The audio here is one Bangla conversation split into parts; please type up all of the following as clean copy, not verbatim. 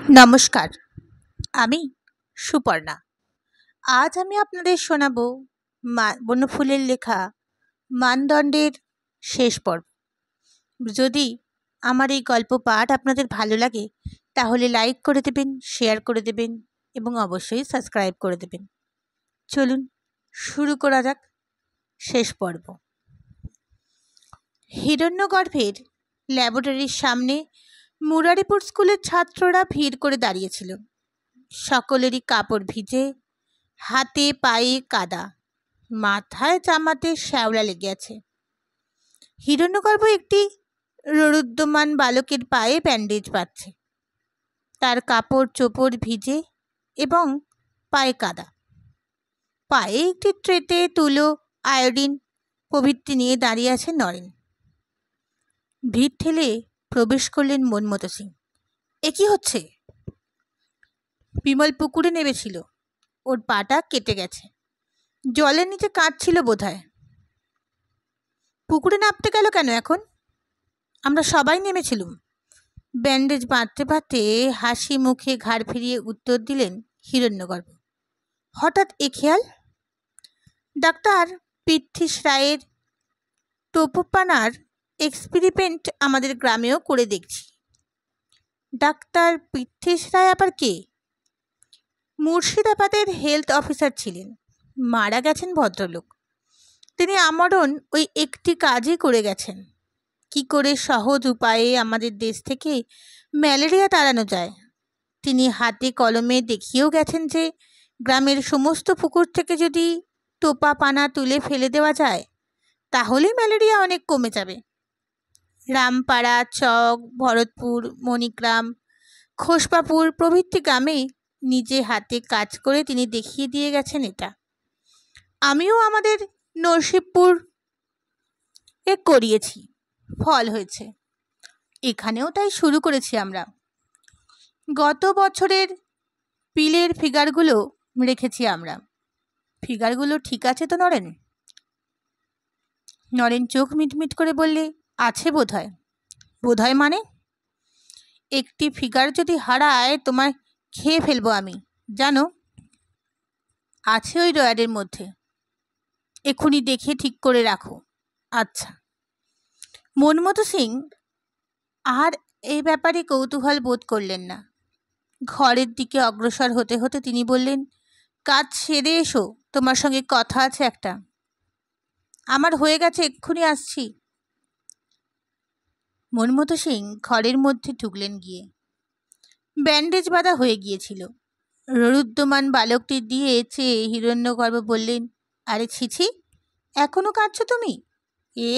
নমস্কার, আমি সুপর্ণা। আজ আমি আপনাদের শোনাবো বনফুলের লেখা মানদণ্ডের শেষ পর্ব। যদি আমার এই গল্প পাঠ আপনাদের ভালো লাগে তাহলে লাইক করে দেবেন, শেয়ার করে দেবেন এবং অবশ্যই সাবস্ক্রাইব করে দেবেন। চলুন শুরু করা যাক শেষ পর্ব। হিরণ্যগর্ভের ল্যাবরেটরির সামনে মুরারিপুর স্কুলের ছাত্ররা ভিড় করে দাঁড়িয়েছিল। সকলেরই কাপড় ভিজে, হাতে পায়ে কাদা, মাথায় জামাতে শ্যাওলা লেগে আছে। হিরণ্যগর্ভ একটি রুদ্ধমান বালকের পায়ে ব্যান্ডেজ বাঁধছে। তার কাপড় চোপড় ভিজে এবং পায়ে কাদা। পায়ে একটি ট্রেতে তুলো, আয়োডিন প্রভৃতি নিয়ে দাঁড়িয়ে আছে নরেন। ভিড় ঠেলে প্রবেশ করলেন মনমতো সিং। এ কি হচ্ছে? বিমল পুকুরে নেমেছিল, ওর পাটা কেটে গেছে, জলের নিচে কাঁদছিল বোধহয়। পুকুরে নামতে গেল কেন এখন? আমরা সবাই নেমেছিলুম। ব্যান্ডেজ বাঁধতে বাঁধতে হাসি মুখে ঘাড় ফিরিয়ে উত্তর দিলেন হিরণ্যগর্ভ। হঠাৎ এ খেয়াল, ডাক্তার পৃথ্বীশ রায়ের টোপোপানার এক্সপেরিমেন্ট আমাদের গ্রামেও করে দেখছি। ডাক্তার পৃথ্বীশ রায় আবার কে? মুর্শিদাবাদের হেলথ অফিসার ছিলেন, মারা গেছেন ভদ্রলোক। তিনি আমরণ ওই একটি কাজই করে গেছেন, কি করে সহজ উপায়ে আমাদের দেশ থেকে ম্যালেরিয়া তাড়ানো যায়। তিনি হাতে কলমে দেখিয়েও গেছেন যে গ্রামের সমস্ত পুকুর থেকে যদি টোপা পানা তুলে ফেলে দেওয়া যায় তাহলে ম্যালেরিয়া অনেক কমে যাবে। রামপাড়া, চক, ভরতপুর, মণিগ্রাম, খোসবাপুর প্রভৃতি গ্রামে নিজে হাতে কাজ করে তিনি দেখিয়ে দিয়ে গেছেন এটা। আমিও আমাদের নরসিংপুর করিয়েছি, ফল হয়েছে। এখানেও তাই শুরু করেছি আমরা। গত বছরের পিলের ফিগারগুলো রেখেছি আমরা। ফিগারগুলো ঠিক আছে তো নরেন? নরেন চোখ মিটমিট করে বললে, আছে বোধহয়। বোধহয় মানে? একটি ফিগার যদি হারায় তোমায় খেয়ে ফেলবো আমি, জানো। আছে ওই ড্রয়ারের মধ্যে, এক্ষুনি দেখে ঠিক করে রাখো। আচ্ছা। মনমতো সিং আর এই ব্যাপারে কৌতূহল বোধ করলেন না। ঘরের দিকে অগ্রসর হতে হতে তিনি বললেন, কাজ সেরে এসো, তোমার সঙ্গে কথা আছে একটা। আমার হয়ে গেছে, এক্ষুনি আসছি। মনমতো সিং ঘরের মধ্যে ঢুকলেন গিয়ে। ব্যান্ডেজ বাঁধা হয়ে গিয়েছিল। রুদ্ধমান বালকটি দিয়ে চেয়ে হিরণ্যগর্ভ বললেন, আরে ছিছি, এখনো কাঁদছো তুমি? এ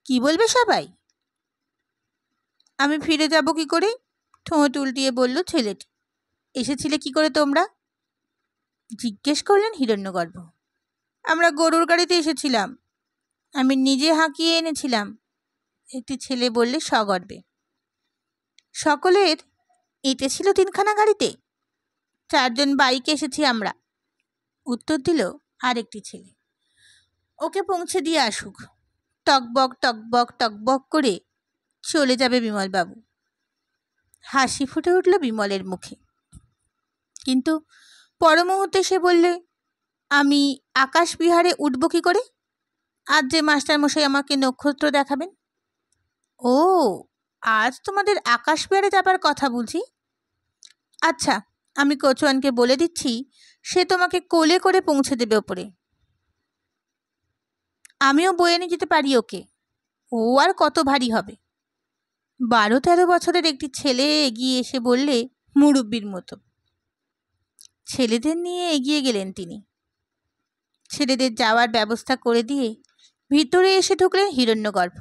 কি বলবে সবাই? আমি ফিরে যাব কি করে? ঠোঁট উল্টিয়ে বলল ছেলেটি। এসেছিলে কি করে তোমরা? জিজ্ঞেস করলেন হিরণ্যগর্ভ। আমরা গরুর গাড়িতে এসেছিলাম, আমি নিজে হাঁকিয়ে এনেছিলাম, একটি ছেলে বললে সগর্বে। সকলের এঁটে ছিল তিনখানা গাড়িতে, 4 জন বাইকে এসেছি আমরা, উত্তর দিল আরেকটি ছেলে। ওকে পৌঁছে দিয়ে আসুক, টকবক টকবক টকবক করে চলে যাবে বিমলবাবু। হাসি ফুটে উঠল বিমলের মুখে, কিন্তু পর মুহূর্তে সে বললে, আমি আকাশ বিহারে উঠব কি করে? আজ যে মাস্টারমশাই আমাকে নক্ষত্র দেখাবেন। ও, আজ তোমাদের আকাশ বিহারে যাবার কথা বুঝি? আচ্ছা, আমি কচুয়ানকে বলে দিচ্ছি, সে তোমাকে কোলে করে পৌঁছে দেবে ওপরে। আমিও বয়ে নিয়ে যেতে পারি ওকে, ও আর কত ভারী হবে। 12-13 বছরের একটি ছেলে এগিয়ে এসে বললে মুরব্বির মতো। ছেলেদের নিয়ে এগিয়ে গেলেন তিনি। ছেলেদের যাওয়ার ব্যবস্থা করে দিয়ে ভিতরে এসে ঢুকলেন হিরণ্যগর্ভ।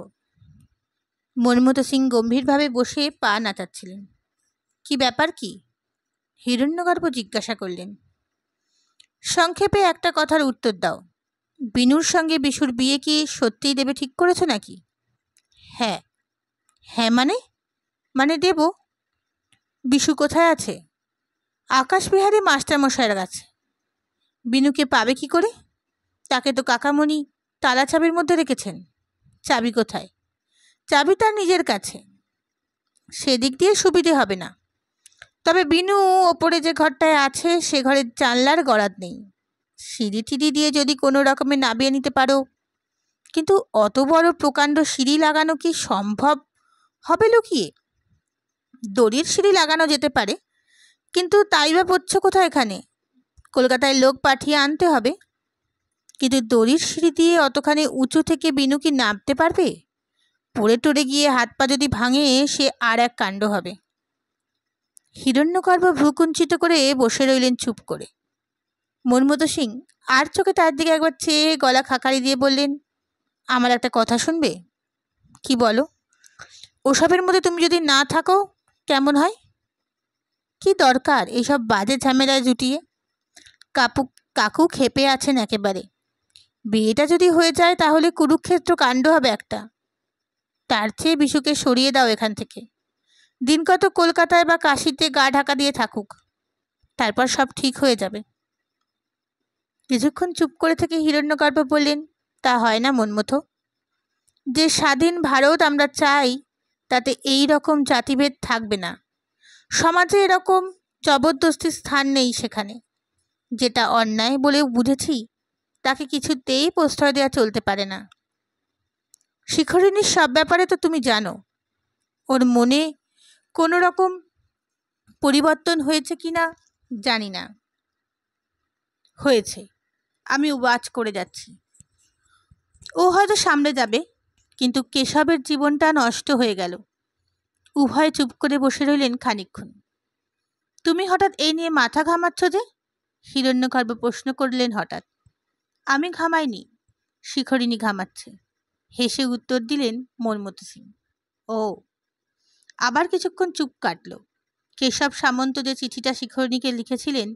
মনমতো সিং গম্ভীরভাবে বসে পা নাচাচ্ছিলেন। কি ব্যাপার কি? হিরণ্যগর্ভ জিজ্ঞাসা করলেন। সংক্ষেপে একটা কথার উত্তর দাও, বিনুর সঙ্গে বিশুর বিয়ে কি সত্যিই দেবে ঠিক করেছো নাকি? হ্যাঁ। হ্যাঁ মানে দেব। বিশু কোথায় আছে? আকাশবিহারী মাস্টারমশাইয়ের কাছে। বিনুকে পাবে কি করে? তাকে তো কাকামণি তালা চাবির মধ্যে রেখেছেন। চাবি কোথায়? চাবি তার নিজের কাছে। সেদিক দিয়ে সুবিধে হবে না। তবে বিনু ওপরে যে ঘরটায় আছে সে ঘরের জানলার গরাদ নেই। সিঁড়ি টিড়ি দিয়ে যদি কোনো রকমে নামিয়ে নিতে পারো, কিন্তু অত বড় প্রকাণ্ড সিঁড়ি লাগানো কি সম্ভব হবে লুকিয়ে? দড়ির সিঁড়ি লাগানো যেতে পারে, কিন্তু তাই বা পড়ছ কোথায় এখানে? কলকাতায় লোক পাঠিয়ে আনতে হবে। কিন্তু দড়ির সিঁড়ি দিয়ে অতখানি উঁচু থেকে বিনু কি নামতে পারবে? পড়ে টরে গিয়ে হাত পা যদি ভাঙে সে আর এক কাণ্ড হবে। হিরণ্যগর্ভ ভ্রুকুঞ্চিত করে বসে রইলেন চুপ করে। মনমতো সিং আর চোখে তার দিকে একবার চেয়ে গলা খাকারি দিয়ে বললেন, আমার একটা কথা শুনবে? কি বলো? ওসবের মধ্যে তুমি যদি না থাকো কেমন হয়? কি দরকার এইসব বাজে ঝামেলায় জুটিয়ে? কাকু ক্ষেপে আছেন একেবারে। বিয়েটা যদি হয়ে যায় তাহলে কুরুক্ষেত্র কাণ্ড হবে একটা। তার চেয়ে বিশুকে সরিয়ে দাও এখান থেকে। দিন কত কলকাতায় বা কাশিতে গা ঢাকা দিয়ে থাকুক, তারপর সব ঠিক হয়ে যাবে। কিছুক্ষণ চুপ করে থেকে হিরণ্যগর্ভ বললেন, তা হয় না মনমথো। যে স্বাধীন ভারত আমরা চাই তাতে এই রকম জাতিভেদ থাকবে না। সমাজে এরকম জবরদস্তির স্থান নেই সেখানে। যেটা অন্যায় বলেও বুঝেছি তাকে কিছুতেই প্রশ্রয় দেওয়া চলতে পারে না। শিখরিণীর সব ব্যাপারে তো তুমি জানো। ওর মনে কোনো রকম পরিবর্তন হয়েছে কি না জানি না। হয়েছে, আমি ওয়াচ করে যাচ্ছি। ও হয়তো সামনে যাবে, কিন্তু কেশবের জীবনটা নষ্ট হয়ে গেল। উভয় চুপ করে বসে রইলেন খানিকক্ষণ। তুমি হঠাৎ এই নিয়ে মাথা ঘামাচ্ছ যে? হিরণ্যগর্ভ প্রশ্ন করলেন হঠাৎ। আমি ঘামাইনি, শিখরিণী ঘামাচ্ছে, হেসে উত্তর দিলেন মনমতো সিং। ও। আবার কিছুক্ষণ চুপ কাটল। কেশব সামন্ত যে চিঠিটা শিখরিণীকে লিখেছিলেন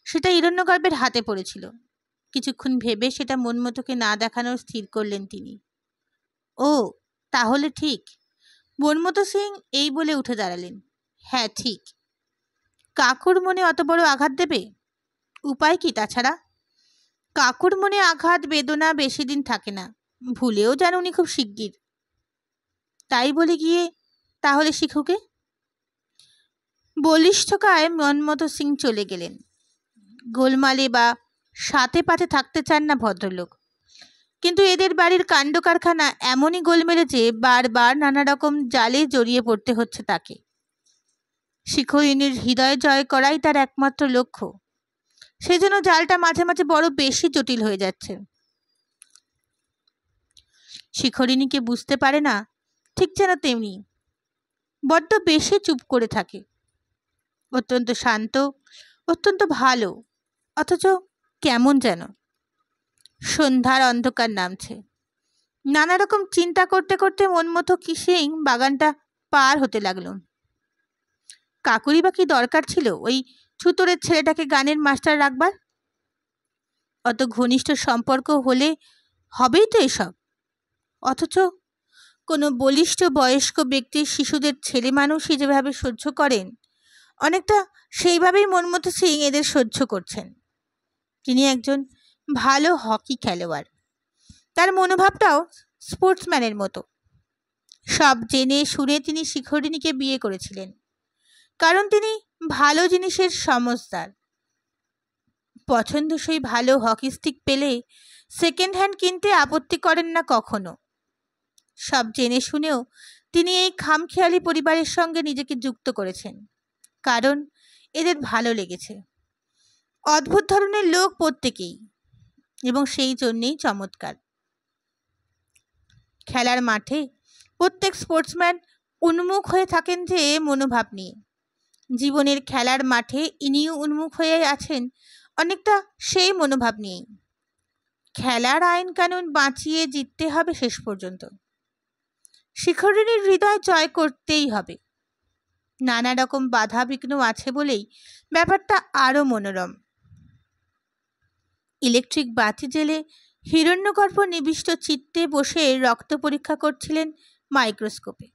সেটা হিরণ্যগর্ভের হাতে পড়েছিল। কিছুক্ষণ ভেবে সেটা মনমতোকে না দেখানোর স্থির করলেন তিনি। ও, তাহলে ঠিক। মনমতো সিং এই বলে উঠে দাঁড়ালেন। হ্যাঁ ঠিক। কাকুর মনে অত বড় আঘাত দেবে? উপায় কি তাছাড়া? কাকুর মনে আঘাত বেদনা বেশি দিন থাকে না, ভুলেও যেন উনি খুব শিগগির। তাই বলে গিয়ে তাহলে শিখুকে? বলিষ্ঠকায় মনমতো সিং চলে গেলেন। গোলমালে বা সাথে পাতে থাকতে চান না ভদ্রলোক, কিন্তু এদের বাড়ির কাণ্ড কারখানা এমনই গোলমেলে যে বারবার নানা রকম জালে জড়িয়ে পড়তে হচ্ছে তাকে। শিখরিণীর হৃদয় জয় করাই তার একমাত্র লক্ষ্য। সেই জন্য জালটা মাঝে মাঝে বড় বেশি জটিল হয়ে যাচ্ছে। শিখরিণীকে বুঝতে পারে না, ঠিক যেন তেমনি বড্ড বেশি চুপ করে থাকে। অত্যন্ত শান্ত, অত্যন্ত ভালো, অথচ কেমন যেন। সন্ধ্যার অন্ধকার নামছে। নানা রকম চিন্তা করতে করতে মনমতো সিং বাগানটা পার হতে লাগলো। কাকুরি বা কি দরকার ছিল ওই ছুতোরের ছেলেটাকে গানের মাস্টার রাখবার? অত ঘনিষ্ঠ সম্পর্ক হলে হবেই তো এসব। অথচ কোনো বলিষ্ঠ বয়স্ক ব্যক্তির শিশুদের ছেলে মানুষই যেভাবে সহ্য করেন, অনেকটা সেইভাবেই মনমতো সিং এদের সহ্য করছেন। তিনি একজন ভালো হকি খেলোয়াড়। তার মনোভাবটাও স্পোর্টসম্যানের মতো। সব জেনে শুনে তিনি শিখরিণীকে বিয়ে করেছিলেন, কারণ তিনি ভালো জিনিসের সমজদার। পছন্দসই ভালো হকি স্টিক পেলে সেকেন্ড হ্যান্ড কিনতে আপত্তি করেন না কখনো। সব জেনে শুনেও তিনি এই খামখেয়ালি পরিবারের সঙ্গে নিজেকে যুক্ত করেছেন, কারণ এদের ভালো লেগেছে। অদ্ভুত ধরনের লোক প্রত্যেকেই, এবং সেই জন্যেই চমৎকার। খেলার মাঠে প্রত্যেক স্পোর্টসম্যান উন্মুখ হয়ে থাকেন যে মনোভাব নিয়ে, জীবনের খেলার মাঠে ইনিও উন্মুখ হয়ে আছেন অনেকটা সেই মনোভাব নিয়েই। খেলার আইন কানুন বাঁচিয়ে জিততে হবে শেষ পর্যন্ত। শিখরিণীর হৃদয় জয় করতেই হবে। নানা রকম বাধা বিঘ্ন আছে বলেই ব্যাপারটা আরো মনোরম। ইলেকট্রিক বাতি জেলে হিরণ্যগর্ভ নিবিষ্ট চিত্তে বসে রক্ত পরীক্ষা করছিলেন মাইক্রোস্কোপে।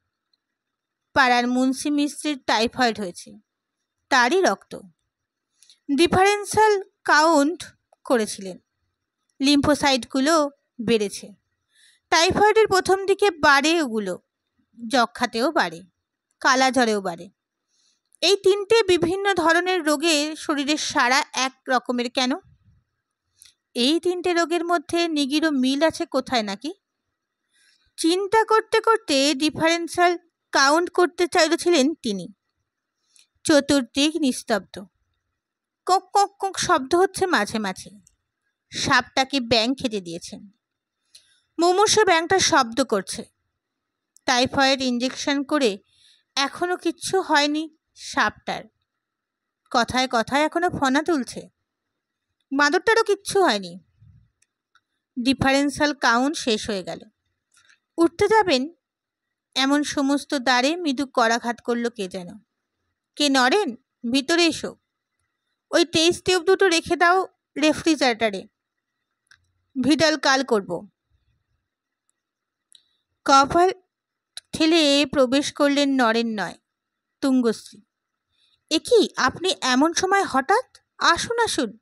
পাড়ার মুন্সি মিস্ত্রির টাইফয়েড হয়েছে, তারই রক্ত। ডিফারেন্সিয়াল কাউন্ট করেছিলেন, লিম্ফোসাইটগুলো বেড়েছে। টাইফয়েডের প্রথম দিকে বাড়ে ওগুলো, যক্ষাতেও বাড়ে, কালাজ্বরেও বাড়ে। এই তিনটে বিভিন্ন ধরনের রোগে শরীরের সারা এক রকমের কেন? এই তিনটে রোগের মধ্যে নিগিরও মিল আছে কোথায় নাকি? চিন্তা করতে করতে ডিফারেন্সিয়াল কাউন্ট করতে চাইছিলেন তিনি। চতুর্দিক নিস্তব্ধ। কক কক কক শব্দ হচ্ছে মাঝে মাঝে। সাপটাকে ব্যাঙ খেতে দিয়েছেন। মুমূর্ষ ব্যাঙটা শব্দ করছে। টাইফয়েড ইঞ্জেকশন করে এখনো কিচ্ছু হয়নি সাপটার। কথায় কথায় এখনো ফনা তুলছে। বাঁদরটারও কিচ্ছু হয়নি। ডিফারেন্সিয়াল কাউন্ট শেষ হয়ে গেল। উঠতে যাবেন এমন সমস্ত দ্বারে মৃদু করাঘাত করলো কে যেন। কে নরেন? ভিতরে এসো। ওই টেস্ট টিউব দুটো রেখে দাও রেফ্রিজারেটরে। ভিডাল কাল করব। কভার ঠেলে প্রবেশ করলেন নরেন নয়, তুঙ্গশ্রী। এ কি, আপনি এমন সময় হঠাৎ? আসুন আসুন।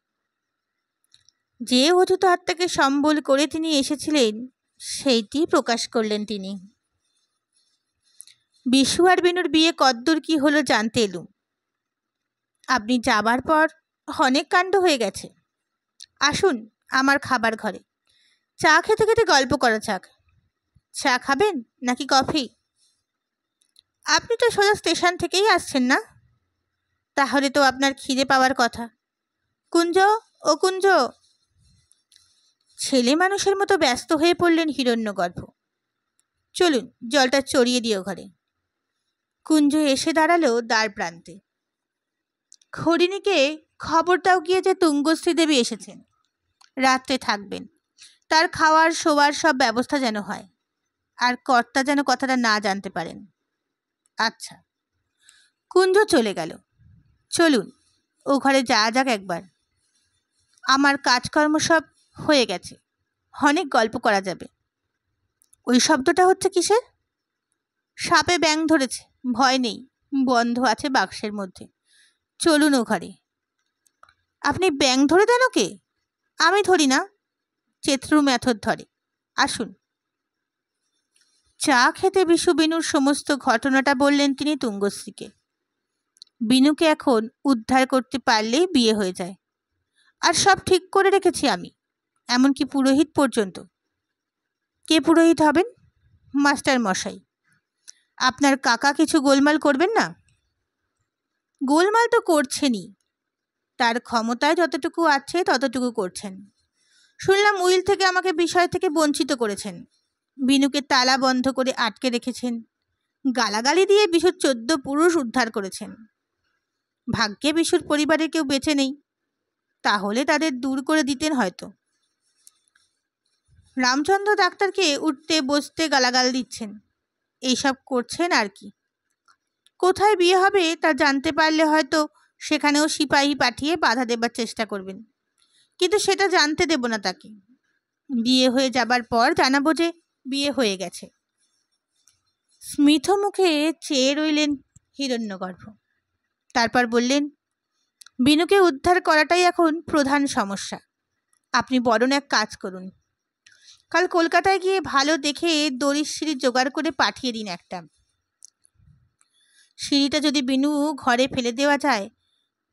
যে অযুত আত্মাকে সম্বল করে তিনি এসেছিলেন সেইটি প্রকাশ করলেন তিনি। বিশু আর বিনুর বিয়ে কদ্দূর কি হলো জানতে এলুম। আপনি যাবার পর অনেক কাণ্ড হয়ে গেছে। আসুন আমার খাবার ঘরে। চা খেতে খেতে গল্প করা যাক। চা খাবেন নাকি কফি? আপনি তো সোজা স্টেশন থেকেই আসছেন না? তাহলে তো আপনার খিদে পাওয়ার কথা। কুঞ্জ, ও কুঞ্জ। ছেলে মানুষের মতো ব্যস্ত হয়ে পড়লেন হিরণ্যগর্ভ। চলুন জলটা চড়িয়ে দিও ঘরে। কুঞ্জ এসে দাঁড়ালো দ্বার প্রান্তে। হরিণীকে খবর দাও গিয়ে যে তুঙ্গশ্রী দেবী এসেছেন। রাত্রে থাকবেন। তার খাওয়ার শোয়ার সব ব্যবস্থা যেন হয়। আর কর্তা যেন কথাটা না জানতে পারেন। আচ্ছা। কুঞ্জ চলে গেল। চলুন ও ঘরে যাওয়া যাক একবার। আমার কাজকর্ম সব হয়ে গেছে। অনেক গল্প করা যাবে। ওই শব্দটা হচ্ছে কিসের? সাপে ব্যাঙ ধরেছে। ভয় নেই, বন্ধ আছে বাক্সের মধ্যে। চলুন ও ঘরে। আপনি ব্যাঙ ধরে দেন ওকে? আমি ধরি না, চেত্রু ম্যাথর ধরে। আসুন। চা খেতে বিশু বিনুর সমস্ত ঘটনাটা বললেন তিনি তুঙ্গশ্রীকে। বিনুকে এখন উদ্ধার করতে পারলেই বিয়ে হয়ে যায়। আর সব ঠিক করে রেখেছি আমি, এমনকি পুরোহিত পর্যন্ত। কে পুরোহিত হবেন? মাস্টার মশাই। আপনার কাকা কিছু গোলমাল করবেন না? গোলমাল তো করছেনই। তার ক্ষমতায় যতটুকু আছে ততটুকু করছেন। শুনলাম উইল থেকে আমাকে বিষয় থেকে বঞ্চিত করেছেন। বিনুকে তালা বন্ধ করে আটকে রেখেছেন। গালাগালি দিয়ে বিশুর 14 পুরুষ উদ্ধার করেছেন। ভাগ্যে বিশুর পরিবারের কেউ বেঁচে নেই, তাহলে তাদের দূর করে দিতেন হয়তো। রামচন্দ্র ডাক্তারকে উঠতে বসতে গালাগাল দিচ্ছেন। এইসব করছেন আর কি। কোথায় বিয়ে হবে তা জানতে পারলে হয়তো সেখানেও সিপাহী পাঠিয়ে বাধা দেবার চেষ্টা করবেন। কিন্তু সেটা জানতে দেব না তাকে। বিয়ে হয়ে যাবার পর জানাবো যে বিয়ে হয়ে গেছে। স্মিত মুখে চেয়ে রইলেন হিরণ্যগর্ভ। তারপর বললেন, বিনুকে উদ্ধার করাটাই এখন প্রধান সমস্যা। আপনি বরং এক কাজ করুন। কাল কলকাতায় গিয়ে ভালো দেখে দড়ির সিঁড়ি জোগাড় করে পাঠিয়ে দিন একটা। সিঁড়িটা যদি বিনু ঘরে ফেলে দেওয়া যায়,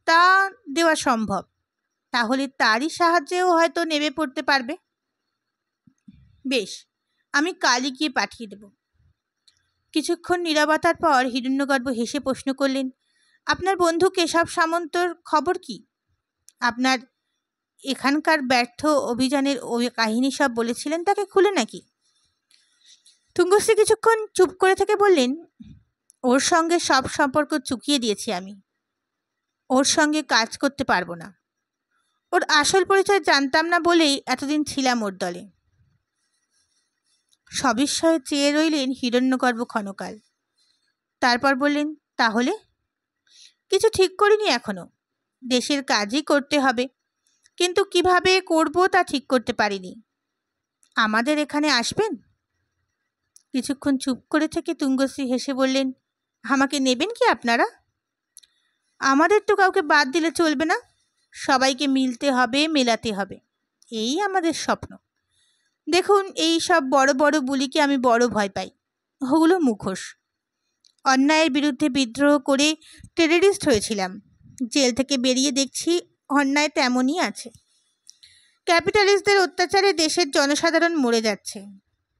তা দেওয়া সম্ভব, তাহলে তারই সাহায্যেও হয়তো নেমে পড়তে পারবে। বেশ, আমি কালই গিয়ে পাঠিয়ে দেব। কিছুক্ষণ নীরবতার পর হিরণ্যগর্ভ হেসে প্রশ্ন করলেন, আপনার বন্ধু কেশব সামন্তর খবর কি? আপনার এখানকার ব্যর্থ অভিযানের ওই কাহিনী সব বলেছিলেন তাকে খুলে নাকি? তুঙ্গশ্রী কিছুক্ষণ চুপ করে থেকে বললেন, ওর সঙ্গে সব সম্পর্ক চুকিয়ে দিয়েছি আমি। ওর সঙ্গে কাজ করতে পারবো না। ওর আসল পরিচয় জানতাম না বলেই এতদিন ছিলাম ওর দলে। সবিস্ময়ে চেয়ে রইলেন হিরণ্যগর্ভ ক্ষণকাল। তারপর বললেন, তাহলে? কিছু ঠিক করিনি এখনো। দেশের কাজই করতে হবে, কিন্তু কিভাবে করব তা ঠিক করতে পারিনি। আমাদের এখানে আসবেন? কিছুক্ষণ চুপ করে থেকে তুঙ্গশ্রী হেসে বললেন, আমাকে নেবেন কি আপনারা? আমাদের তো কাউকে বাদ দিলে চলবে না। সবাইকে মিলতে হবে, মেলাতে হবে, এই আমাদের স্বপ্ন। দেখুন, এই সব বড় বড় বুলিকে আমি বড় ভয় পাই। ওগুলো মুখোশ। অন্যায়ের বিরুদ্ধে বিদ্রোহ করে টেররিস্ট হয়েছিলাম। জেল থেকে বেরিয়ে দেখছি অন্যায় তেমনই আছে। ক্যাপিটালিস্টদের অত্যাচারে দেশের জনসাধারণ মরে যাচ্ছে,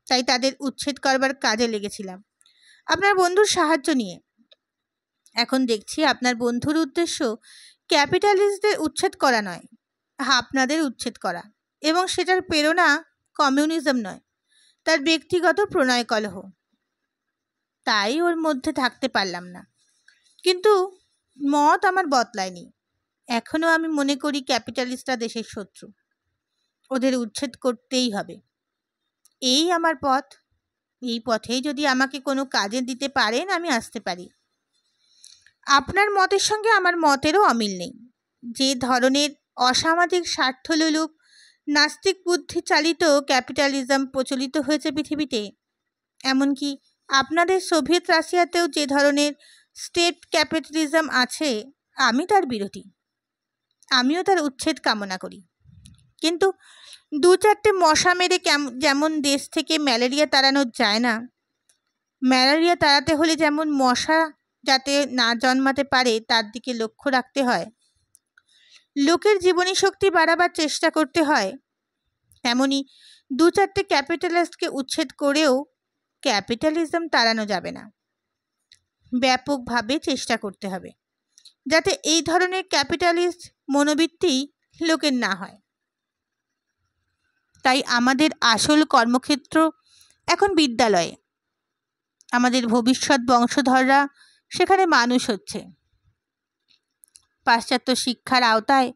তাই তাদের উচ্ছেদ করবার কাজে লেগেছিলাম আপনার বন্ধুর সাহায্য নিয়ে। এখন দেখছি আপনার বন্ধুর উদ্দেশ্য ক্যাপিটালিস্টদের উচ্ছেদ করা নয়, আপনাদের উচ্ছেদ করা, এবং সেটার প্রেরণা কমিউনিজম নয়, তার ব্যক্তিগত প্রণয় কলহ। তাই ওর মধ্যে থাকতে পারলাম না। কিন্তু মত আমার বদলায়নি। এখনও আমি মনে করি ক্যাপিটালিস্টরা দেশের শত্রু, ওদের উচ্ছেদ করতেই হবে। এই আমার পথ। এই পথেই যদি আমাকে কোনো কাজে দিতে পারেন আমি আসতে পারি। আপনার মতের সঙ্গে আমার মতেরও অমিল নেই। যে ধরনের অসামাজিক স্বার্থলোলুপ নাস্তিক বুদ্ধি চালিত ক্যাপিটালিজম প্রচলিত হয়েছে পৃথিবীতে, এমনকি আপনাদের সোভিয়েত রাশিয়াতেও যে ধরনের স্টেট ক্যাপিটালিজম আছে, আমি তার বিরোধী। আমিও তার উচ্ছেদ কামনা করি। কিন্তু 2-4টে মশা মেরে যেমন দেশ থেকে ম্যালেরিয়া তাড়ানো যায় না, ম্যালেরিয়া তাড়াতে হলে যেমন মশা যাতে না জন্মাতে পারে তার দিকে লক্ষ্য রাখতে হয়, লোকের জীবনী শক্তি বাড়াবার চেষ্টা করতে হয়, তেমনি 2-4টে ক্যাপিটালিস্টকে উচ্ছেদ করেও ক্যাপিটালিজম তাড়ানো যাবে না। ব্যাপকভাবে চেষ্টা করতে হবে যাতে এই ধরনের ক্যাপিটালিস্ট মনোবৃত্তি লোকের না হয়। তাই আমাদের আসল কর্মক্ষেত্র এখন বিদ্যালয়ে। আমাদের ভবিষ্যৎ বংশধররা সেখানে মানুষ হচ্ছে। পাশ্চাত্য শিক্ষার আওতায়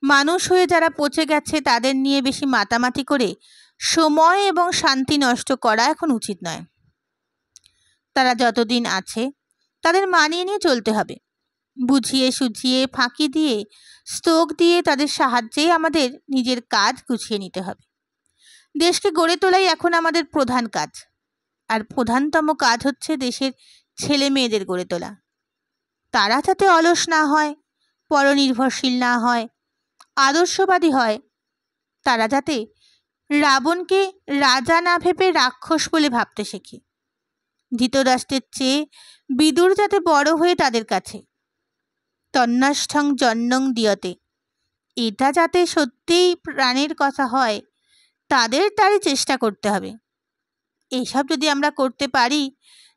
মানুষ হয়ে যারা পচে গেছে তাদের নিয়ে বেশি মাতামাতি করে সময় এবং শান্তি নষ্ট করা এখন উচিত নয়। তারা যতদিন আছে তাদের মানিয়ে নিয়ে চলতে হবে। বুঝিয়ে সুঝিয়ে, ফাঁকি দিয়ে, স্তোক দিয়ে তাদের সাহায্যেই আমাদের নিজের কাজ গুছিয়ে নিতে হবে। দেশকে গড়ে তোলাই এখন আমাদের প্রধান কাজ। আর প্রধানতম কাজ হচ্ছে দেশের ছেলে মেয়েদের গড়ে তোলা। তারা যাতে অলস না হয়, পরনির্ভরশীল না হয়, আদর্শবাদী হয়। তারা যাতে রাবণকে রাজা না ভেবে রাক্ষস বলে ভাবতে শেখে। ধৃতরাষ্ট্রের চেয়ে বিদুর যাতে বড় হয়ে তাদের কাছে তন্নাষ্ঠং জন্মং দিয়তে, এটা যাতে সত্যিই প্রাণের কথা হয়, তারই চেষ্টা করতে হবে। এইসব যদি আমরা করতে পারি,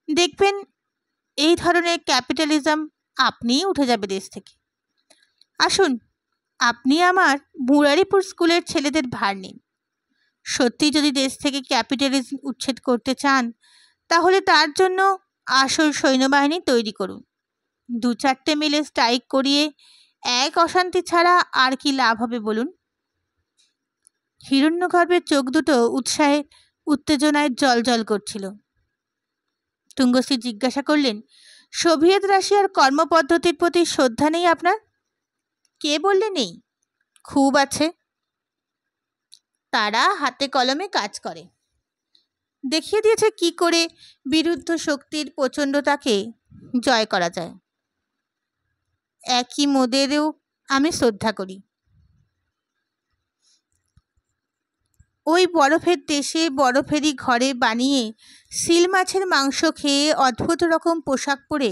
দেখবেন এই ধরনের ক্যাপিটালিজম আপনিই উঠে যাবে দেশ থেকে। আসুন, আপনি আমার মুরারিপুর স্কুলের ছেলেদের ভার নিন। সত্যি যদি দেশ থেকে ক্যাপিটালিজম উচ্ছেদ করতে চান, তাহলে তার জন্য আসল সৈন্যবাহিনী তৈরি করুন। 2-4টে মিলে স্ট্রাইক করিয়ে এক অশান্তি ছাড়া আর কি লাভ হবে বলুন? হিরণ্যগর্ভের চোখ দুটো উৎসাহে উত্তেজনায় জল করছিল। তুঙ্গশ্রী জিজ্ঞাসা করলেন, সোভিয়েত রাশিয়ার কর্মপদ্ধতির প্রতি শ্রদ্ধা নেই আপনার? কে বললে নেই? খুব আছে। তারা হাতে কলমে কাজ করে, দেখিয়ে দিয়েছে কি করে বিরুদ্ধ শক্তির প্রচণ্ডতাকে জয় করা যায়। একই মোদেরও আমি শ্রদ্ধা করি। ওই বরফের দেশে বরফেরই ঘরে বানিয়ে সিল মাছের মাংস খেয়ে অদ্ভুত রকম পোশাক পরে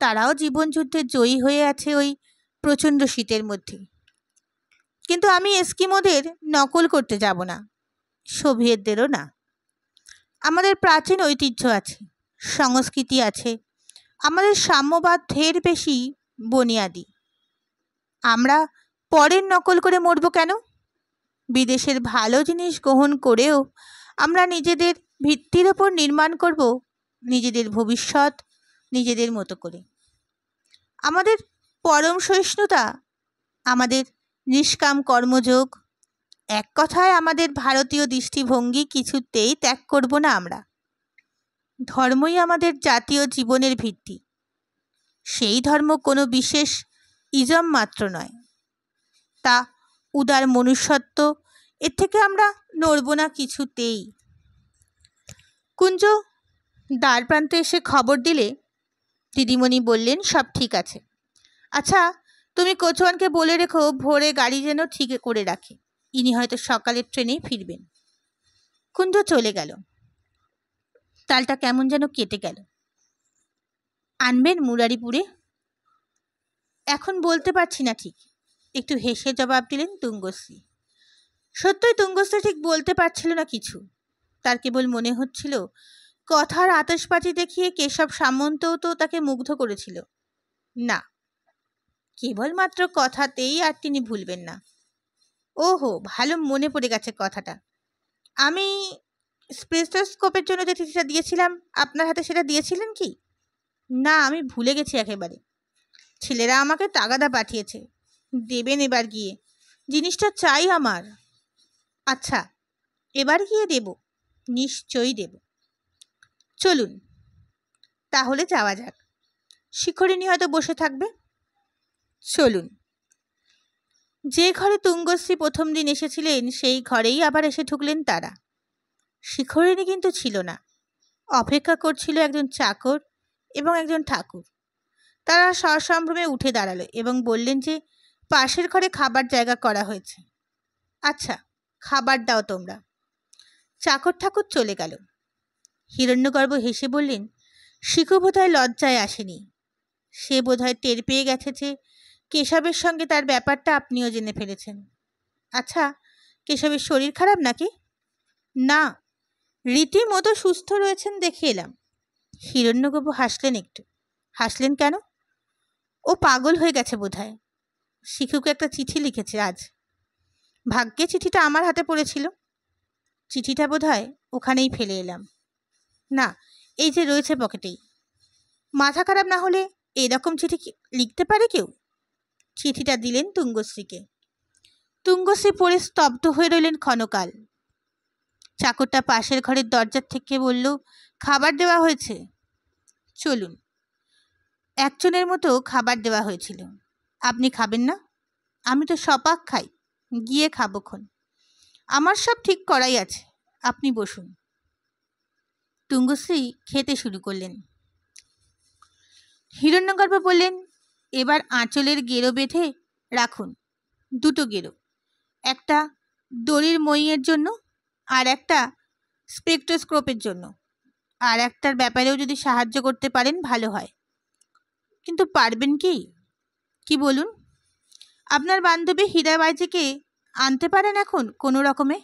তারাও জীবনযুদ্ধে জয়ী হয়ে আছে ওই প্রচণ্ড শীতের মধ্যে। কিন্তু আমি এস্কিমোদের নকল করতে যাব না, সোভিয়েতদেরও না। আমাদের প্রাচীন ঐতিহ্য আছে, সংস্কৃতি আছে, আমাদের সাম্যবাদ ঢের বেশি বুনিয়াদি। আমরা পরের নকল করে মরব কেন? বিদেশের ভালো জিনিস গ্রহণ করেও আমরা নিজেদের ভিত্তির ওপর নির্মাণ করব নিজেদের ভবিষ্যৎ নিজেদের মতো করে। আমাদের পরম সহিষ্ণুতা, আমাদের নিষ্কাম কর্মযোগ, এক কথায় আমাদের ভারতীয় দৃষ্টিভঙ্গি কিছুতেই ত্যাগ করব না আমরা। ধর্মই আমাদের জাতীয় জীবনের ভিত্তি। সেই ধর্ম কোনো বিশেষ ইজম মাত্র নয়, তা উদার মনুষ্যত্ব। এর থেকে আমরা নড়ব না কিছুতেই। কুঞ্জ দ্বার প্রান্তে এসে খবর দিলে দিদিমণি বললেন, সব ঠিক আছে। আচ্ছা, তুমি কোচওয়ানকে বলে রেখো ভোরে গাড়ি যেন ঠিক করে রাখে, ইনি হয়তো সকালের ট্রেনেই ফিরবেন। কুঞ্জ চলে গেল। তালটা কেমন যেন কেটে গেল। আনবেন মুরারিপুরে? এখন বলতে পারছি না ঠিক, একটু হেসে জবাব দিলেন তুঙ্গশ্রী। সত্যই তুঙ্গশ্রী ঠিক বলতে পারছিল না কিছু। তার কেবল মনে হচ্ছিল কথার আতশবাজি দেখিয়ে কেশব সামন্তও তো তাকে মুগ্ধ করেছিল। না, কেবলমাত্র কথাতেই আর তিনি ভুলবেন না। ওহো, ভালো মনে পড়ে গেছে কথাটা। আমি স্পেথোস্কোপের জন্য যে চিঠিটা দিয়েছিলাম আপনার হাতে, সেটা দিয়েছিলেন কি? না, আমি ভুলে গেছি একেবারে। ছেলেরা আমাকে তাগাদা পাঠিয়েছে, দেবেন এবার গিয়ে। জিনিসটা চাই আমার। আচ্ছা, এবার গিয়ে দেব, নিশ্চয়ই দেব। চলুন তাহলে যাওয়া যাক। শিখরিণী হয়তো বসে থাকবে। চলুন। যে ঘরে তুঙ্গশ্রী প্রথম দিন এসেছিলেন সেই ঘরেই আবার এসে ঢুকলেন তারা। শিখরিণী কিন্তু ছিল না। অপেক্ষা করছিল একজন চাকর এবং একজন ঠাকুর। তারা সসম্ভ্রমে উঠে দাঁড়ালো এবং বললেন যে পাশের ঘরে খাবার জায়গা করা হয়েছে। আচ্ছা, খাবার দাও তোমরা। চাকর ঠাকুর চলে গেল। হিরণ্যগর্ভ হেসে বললেন, শিখু বোধহয় লজ্জায় আসেনি। সে বোধহয় টের পেয়ে গেছে যে কেশবের সঙ্গে তার ব্যাপারটা আপনিও জেনে ফেলেছেন। আচ্ছা, কেশবের শরীর খারাপ নাকি? না, রীতিমতো সুস্থ রয়েছেন দেখে এলাম। হিরণ্যগর্ভ হাসলেন একটু। হাসলেন কেন? ও পাগল হয়ে গেছে বোধহয়। শিখুকে একটা চিঠি লিখেছে আজ। ভাগ্যে চিঠিটা আমার হাতে পড়েছিল। চিঠিটা বোধহয় ওখানেই ফেলে এলাম। না, এই যে রয়েছে পকেটেই। মাথা খারাপ না হলে এরকম চিঠি লিখতে পারে কেউ? চিঠিটা দিলেন তুঙ্গশ্রীকে। তুঙ্গশ্রী পড়ে স্তব্ধ হয়ে রইলেন ক্ষণকাল। চাকরটা পাশের ঘরের দরজার থেকে বলল, খাবার দেওয়া হয়েছে, চলুন। একজনের মতো খাবার দেওয়া হয়েছিল। আপনি খাবেন না? আমি তো সপাক খাই, গিয়ে খাবোক্ষণ। আমার সব ঠিক করাই আছে, আপনি বসুন। তুঙ্গশ্রী খেতে শুরু করলেন। হিরণ্যগর্ভ বললেন, এবার আঁচলের গেরো বেঁধে রাখুন, দুটো গেরো, একটা দড়ির মইয়ের জন্য আর একটা স্পেকট্রোস্কোপের জন্য। আর একটার ব্যাপারেও যদি সাহায্য করতে পারেন ভালো হয়। কিন্তু পারবেন কি? কি বলুন? আপনার বান্ধবী হীরাবাইজিকে আনতে পারেন এখন কোনো রকমে?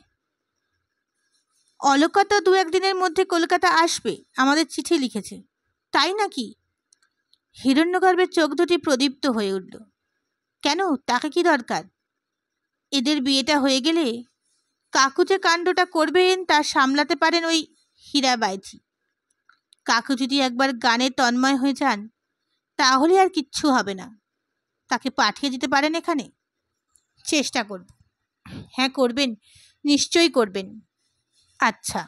অলকা তো 2-1 দিনের মধ্যে কলকাতা আসবে, আমাদের চিঠি লিখেছে। তাই নাকি? হিরণ্যগর্ভের চোখ দুটি প্রদীপ্ত হয়ে উঠল। কেন, তাকে কি দরকার? এদের বিয়েটা হয়ে গেলে কাকু যে কাণ্ডটা করবেন তা সামলাতে পারেন ওই হীরাবাইজি। কাকু যদি একবার গানে তন্ময় হয়ে যান তাহলে আর কিচ্ছু হবে না। তাকে পাঠিয়ে দিতে পারেন এখানে? চেষ্টা করব। হ্যাঁ, করবেন, নিশ্চয়ই করবেন। আচ্ছা।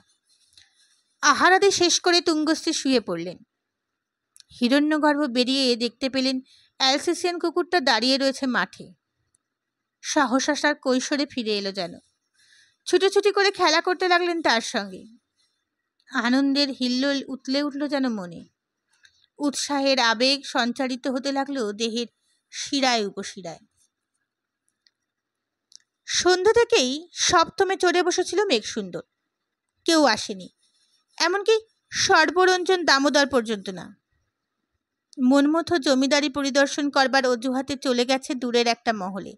আহারাদি শেষ করে তুঙ্গশ্রী শুয়ে পড়লেন। হিরণ্যগর্ভ বেরিয়ে দেখতে পেলেন অ্যালসেসিয়ান কুকুরটা দাঁড়িয়ে রয়েছে মাঠে। সহসা তার কৈশোরে ফিরে এলো যেন। ছুটোছুটি করে খেলা করতে লাগলেন তার সঙ্গে। আনন্দের হিল্লোল উতলে উঠল যেন মনে। উৎসাহের আবেগ সঞ্চারিত হতে লাগলো দেহের শিরায় উপশিরায়। সন্ধ্যা থেকেই সপ্তমে চড়ে বসেছিল মেঘসুন্দর। কেউ আসেনি, এমনকি সর্বরঞ্জন দামোদর পর্যন্ত না। মনমথ জমিদারি পরিদর্শন করবার অজুহাতে চলে গেছে দূরের একটা মহলে।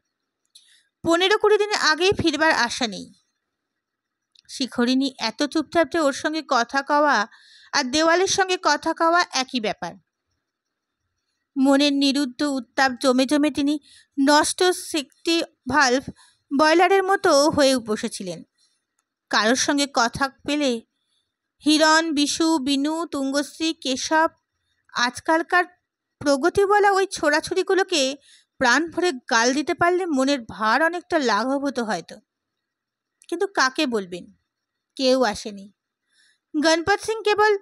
15-20 দিন আগেই ফিরবার আশা নেই। শিখরিণী এত চুপচাপ যে ওর সঙ্গে কথা কওয়া আর দেওয়ালের সঙ্গে কথা কওয়া একই ব্যাপার। মনের নিরুদ্ধ উত্তাপ জমে জমে তিনি নষ্ট সেক্টি ভালভ বয়লারের মতো হয়ে বসেছিলেন। কারোর সঙ্গে কথা পেলে হিরণ, বিশু, বিনু, তুঙ্গশ্রী, কেশব, আজকালকার প্রগতি বলা ওই ছোড়াছুড়িগুলোকে প্রাণ ভরে গাল দিতে পারলে মনের ভার অনেকটা লাঘব হতো হয়তো। কিন্তু কাকে বলবেন? কেউ আসেনি। গণপত সিং কেবল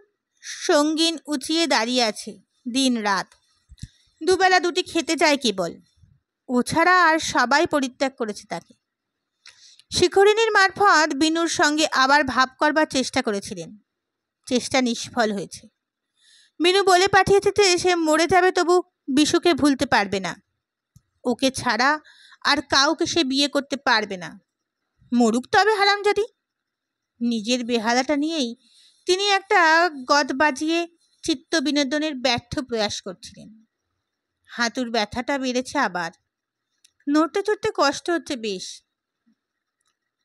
সঙ্গীন উঁচিয়ে দাঁড়িয়ে আছে দিন রাত। দুবেলা দুটি খেতে যায় কেবল। ও ছাড়া আর সবাই পরিত্যাগ করেছে তাকে। শিখরিণীর মারফত বিনুর সঙ্গে আবার ভাব করবার চেষ্টা করেছিলেন। চেষ্টা নিষ্ফল হয়েছে। বিনু বলে পাঠিয়েছে যে সে মরে যাবে তবু বিশুকে ভুলতে পারবে না। ওকে ছাড়া আর কাউকে সে বিয়ে করতে পারবে না। মরুক তবে হারামজাদি। নিজের বেহালাটা নিয়েই তিনি একটা গদ বাজিয়ে চিত্ত বিনোদনের ব্যর্থ প্রয়াস করছিলেন। হাঁটুর ব্যথাটা বেড়েছে আবার, নড়তে চড়তে কষ্ট হচ্ছে বেশ।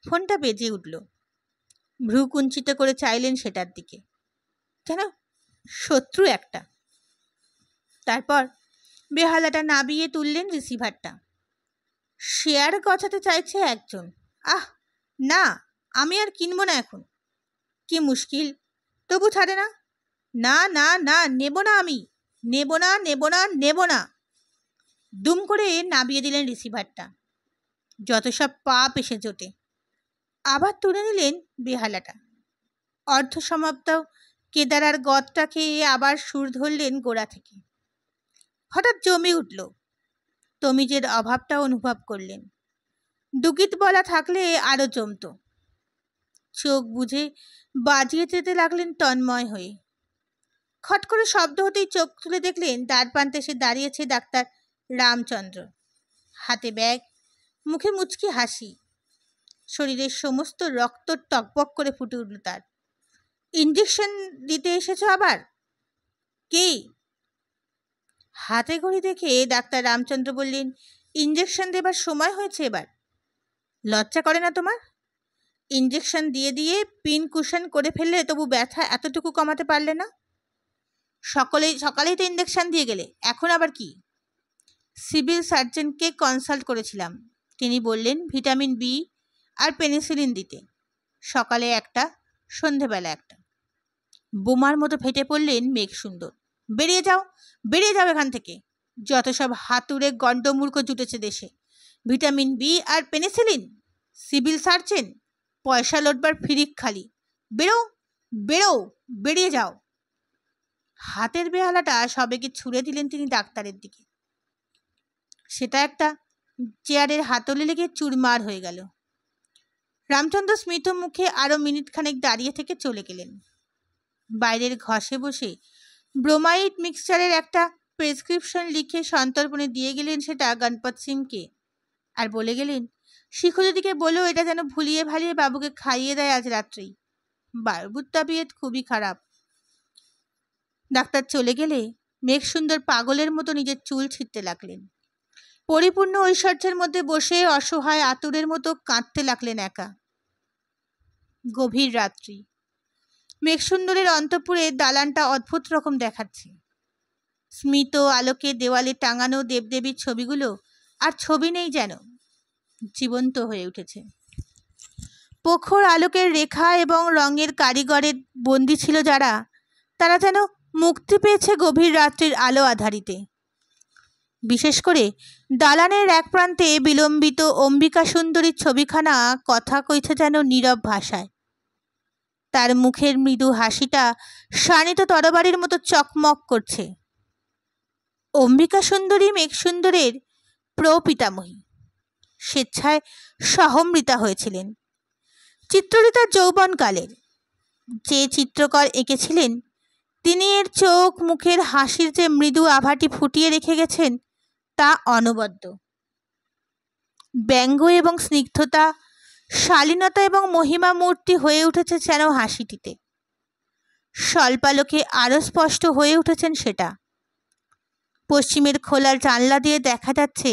ফোনটা বেজে উঠল। ভ্রু কুঞ্চিত করে চাইলেন সেটার দিকে, কেন শত্রু একটা। তারপর বেহালাটা নাবিয়ে তুললেন রিসিভারটা। শেয়ার গছাতে চাইছে একজন। আহ না, আমি আর কিনবো না এখন। কি মুশকিল, তবু ছাড়ে না। না না না, নেব না, আমি নেব না, নেব না, নেব না। দুম করে নাবিয়ে দিলেন রিসিভারটা। যত সব পাপ এসে জোটে। আবার তুলে নিলেন বেহালাটা। অর্ধসমাপ্ত কেদারার গদটাকে আবার সুর ধরলেন গোড়া থেকে। হঠাৎ জমে উঠল। তমিজের অভাবটা অনুভব করলেন। দুগিত বলা থাকলে আরো জমত। চোখ বুঝে বাজিয়ে যেতে লাগলেন তন্ময় হয়ে। খট করে শব্দ হতেই চোখ তুলে দেখলেন দ্বার প্রান্তে এসে দাঁড়িয়েছে ডাক্তার রামচন্দ্র। হাতে ব্যাগ, মুখে মুচকি হাসি। শরীরের সমস্ত রক্ত টকবক করে ফুটে উঠল তার। ইঞ্জেকশন দিতে এসেছ আবার? কে? হাতে ঘড়ি দেখে ডাক্তার রামচন্দ্র বললেন, ইঞ্জেকশন দেবার সময় হয়েছে এবার। লজ্জা করে না তোমার? ইঞ্জেকশন দিয়ে দিয়ে পিন কুশন করে ফেললে তবু ব্যথা এতটুকু কমাতে পারলে না? সকালেই তো ইঞ্জেকশন দিয়ে গেলে, এখন আবার কি? সিভিল সার্জনকে কনসাল্ট করেছিলাম। তিনি বললেন ভিটামিন বি আর পেনিসিলিন দিতে, সকালে একটা, সন্ধেবেলা একটা। বোমার মতো ফেটে পড়লেন মেঘসুন্দর। বেরিয়ে যাও, বেরিয়ে যাও এখান থেকে। যত সব হাতুড়ে গণ্ডমূর্খ জুটেছে দেশে। ভিটামিন বি আর পেনিসিলিন, সিভিল সার্জন, পয়সা লোটবার ফিরিক খালি। বেরো, বেরো, বেরিয়ে যাও। হাতের বেহালাটা সবেগে ছুঁড়ে দিলেন তিনি ডাক্তারের দিকে। সেটা একটা চেয়ারের হাতলে লেগে চুরমার হয়ে গেল। রামচন্দ্র স্মিত মুখে আরো মিনিট খানেক দাঁড়িয়ে থেকে চলে গেলেন। বাইরের ঘষে বসে ব্রোমাইড মিক্সচারের একটা প্রেসক্রিপশন লিখে সন্তর্পণে দিয়ে গেলেন সেটা গণপত সিংকে। আর বলে গেলেন, শিখুদিদিকে বলো এটা যেন ভুলিয়ে ভালিয়ে বাবুকে খাইয়ে দেয় আজ রাত্রেই। বাবুর তবিয়ত খুবই খারাপ। ডাক্তার চলে গেলে মেঘসুন্দর পাগলের মতো নিজের চুল ছিঁড়তে লাগলেন। পরিপূর্ণ ঐশ্বর্যের মধ্যে বসে অসহায় আতুরের মতো কাঁদতে লাগলেন একা। গভীর রাত্রি। মেঘসুন্দরের অন্তঃপুরে দালানটা অদ্ভুত রকম দেখাচ্ছে। স্মিত আলোকে দেওয়ালে টাঙানো দেবদেবীর ছবিগুলো আর ছবি নেই, যেন জীবন্ত হয়ে উঠেছে। প্রখর আলোকের রেখা এবং রঙের কারিগরের বন্দী ছিল যারা, তারা যেন মুক্তি পেয়েছে গভীর রাত্রির আলো আধারিতে। বিশেষ করে দালানের এক প্রান্তে বিলম্বিত অম্বিকা সুন্দরীর ছবিখানা কথা কইছে যেন নীরব ভাষায়। তার মুখের মৃদু হাসিটা শানিত তরবারির মতো চকমক করছে। অম্বিকা সুন্দরী মেঘসুন্দরের প্রপিতামহী, স্বেচ্ছায় সহমৃতা হয়েছিলেন। চিত্রটি তার যৌবনকালের। যে চিত্রকর এঁকেছিলেন তিনি এর চোখ মুখের হাসির যে মৃদু আভাটি ফুটিয়ে রেখে গেছেন তা অনবদ্য। ব্যঙ্গ এবং স্নিগ্ধতা, শালীনতা এবং মহিমা মূর্তি হয়ে উঠেছে যেন হাসিটিতে। স্বল্পালোকে আরো স্পষ্ট হয়ে উঠেছেন সেটা। পশ্চিমের খোলার জানলা দিয়ে দেখা যাচ্ছে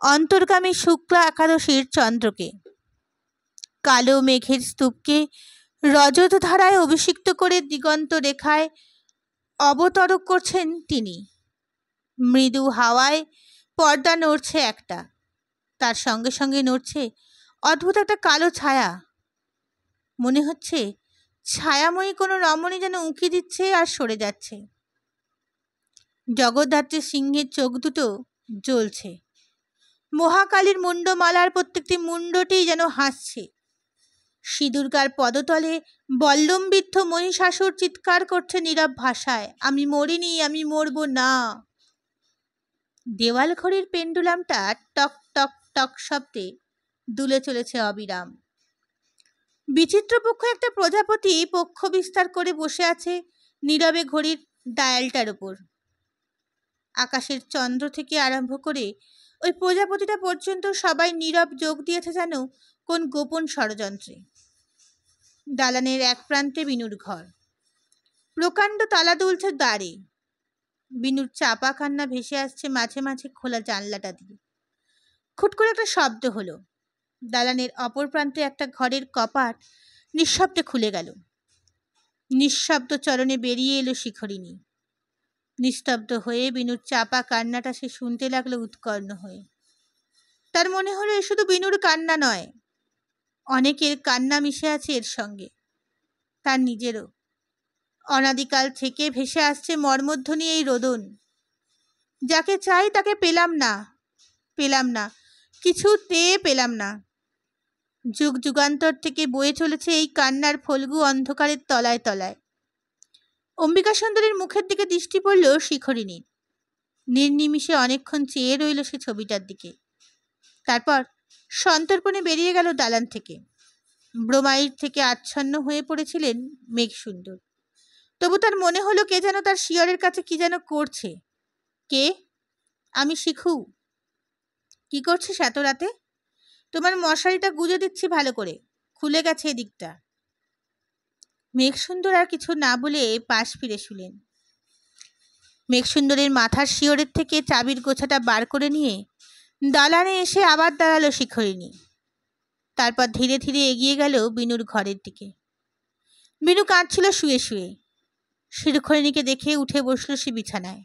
অন্তর্গামী শুক্লা একাদশীর চন্দ্রকে। কালো মেঘের স্তূপকে রজত ধারায় অভিষিক্ত করে দিগন্ত রেখায় অবতরক করছেন তিনি। মৃদু হাওয়ায় পর্দা নড়ছে একটা, তার সঙ্গে সঙ্গে নড়ছে অদ্ভুত একটা কালো ছায়া। মনে হচ্ছে ছায়াময়ী কোনো রমণী যেন উঁকি দিচ্ছে আর সরে যাচ্ছে। জগদ্ধাত্রী সিংহের চোখ দুটো জ্বলছে। মহাকালীর মুন্ডমালার প্রত্যেকটি মুন্ডটি যেন হাসছে। শ্রীদুর্গার পদতলে বল্লমবিদ্ধ মহিষাসুর চিৎকার করছে নীরব ভাষায়, আমি মরিনি, আমি মরব না। দেওয়াল ঘড়ির পেন্ডুলামটা টক টক টক শব্দে দুলে চলেছে অবিরাম। বিচিত্রপক্ষ একটা প্রজাপতি পক্ষ বিস্তার করে বসে আছে নীরবে ঘড়ির ডায়ালটার উপর। আকাশের চন্দ্র থেকে আরম্ভ করে ওই প্রজাপতিটা পর্যন্ত সবাই নীরব যোগ দিয়েছে যেন কোন গোপন ষড়যন্ত্রে। দালানের এক প্রান্তে বিনুর ঘর। প্রকাণ্ড তালা দুলছে দ্বারে। বিনুর চাপা কান্না ভেসে আসছে মাঝে মাঝে খোলা জানলাটা দিয়ে। খুট করে একটা শব্দ হলো। দালানের অপর প্রান্তে একটা ঘরের কপাট নিঃশব্দে খুলে গেল। নিঃশব্দ চরণে বেরিয়ে এলো শিখরিণী। নিস্তব্ধ হয়ে বিনুর চাপা কান্নাটা সে শুনতে লাগলো উৎকর্ণ হয়ে। তার মনে হলো এ শুধু বিনুর কান্না নয়, অনেকের কান্না মিশে আছে এর সঙ্গে, তার নিজেরও। অনাদিকাল থেকে ভেসে আসছে মর্মধ্বনি এই রোদন। যাকে চাই তাকে পেলাম না, পেলাম না, কিছুতে পেলাম না। যুগ যুগান্তর থেকে বয়ে চলেছে এই কান্নার ফল্গু অন্ধকারের তলায় তলায়। অম্বিকা সুন্দরীর মুখের দিকে দৃষ্টি পড়ল শিখরিণীর। নির্নিমিষে অনেকক্ষণ চেয়ে রইল সে ছবিটার দিকে। তারপর সন্তর্পণে বেরিয়ে গেল দালান থেকে। ব্রোমাইড থেকে আচ্ছন্ন হয়ে পড়েছিলেন মেঘসুন্দর। তবু তার মনে হলো কে যেন তার শিয়রের কাছে কি যেন করছে। কে? আমি শিখু। কি করছিস এত রাতে? তোমার মশারিটা গুজে দিচ্ছি ভালো করে, খুলে গেছে এদিকটা। মেঘসুন্দর আর কিছু না বলে পাশ ফিরে শুলেন। মেঘসুন্দরের মাথার শিয়রের থেকে চাবির গোছাটা বার করে নিয়ে দালানে এসে আবার দাঁড়ালো শিখরিণী। তারপর ধীরে ধীরে এগিয়ে গেল বিনুর ঘরের দিকে। বিনু কাঁদছিল শুয়ে শুয়ে। শিখরিণীকে দেখে উঠে বসল সে বিছানায়।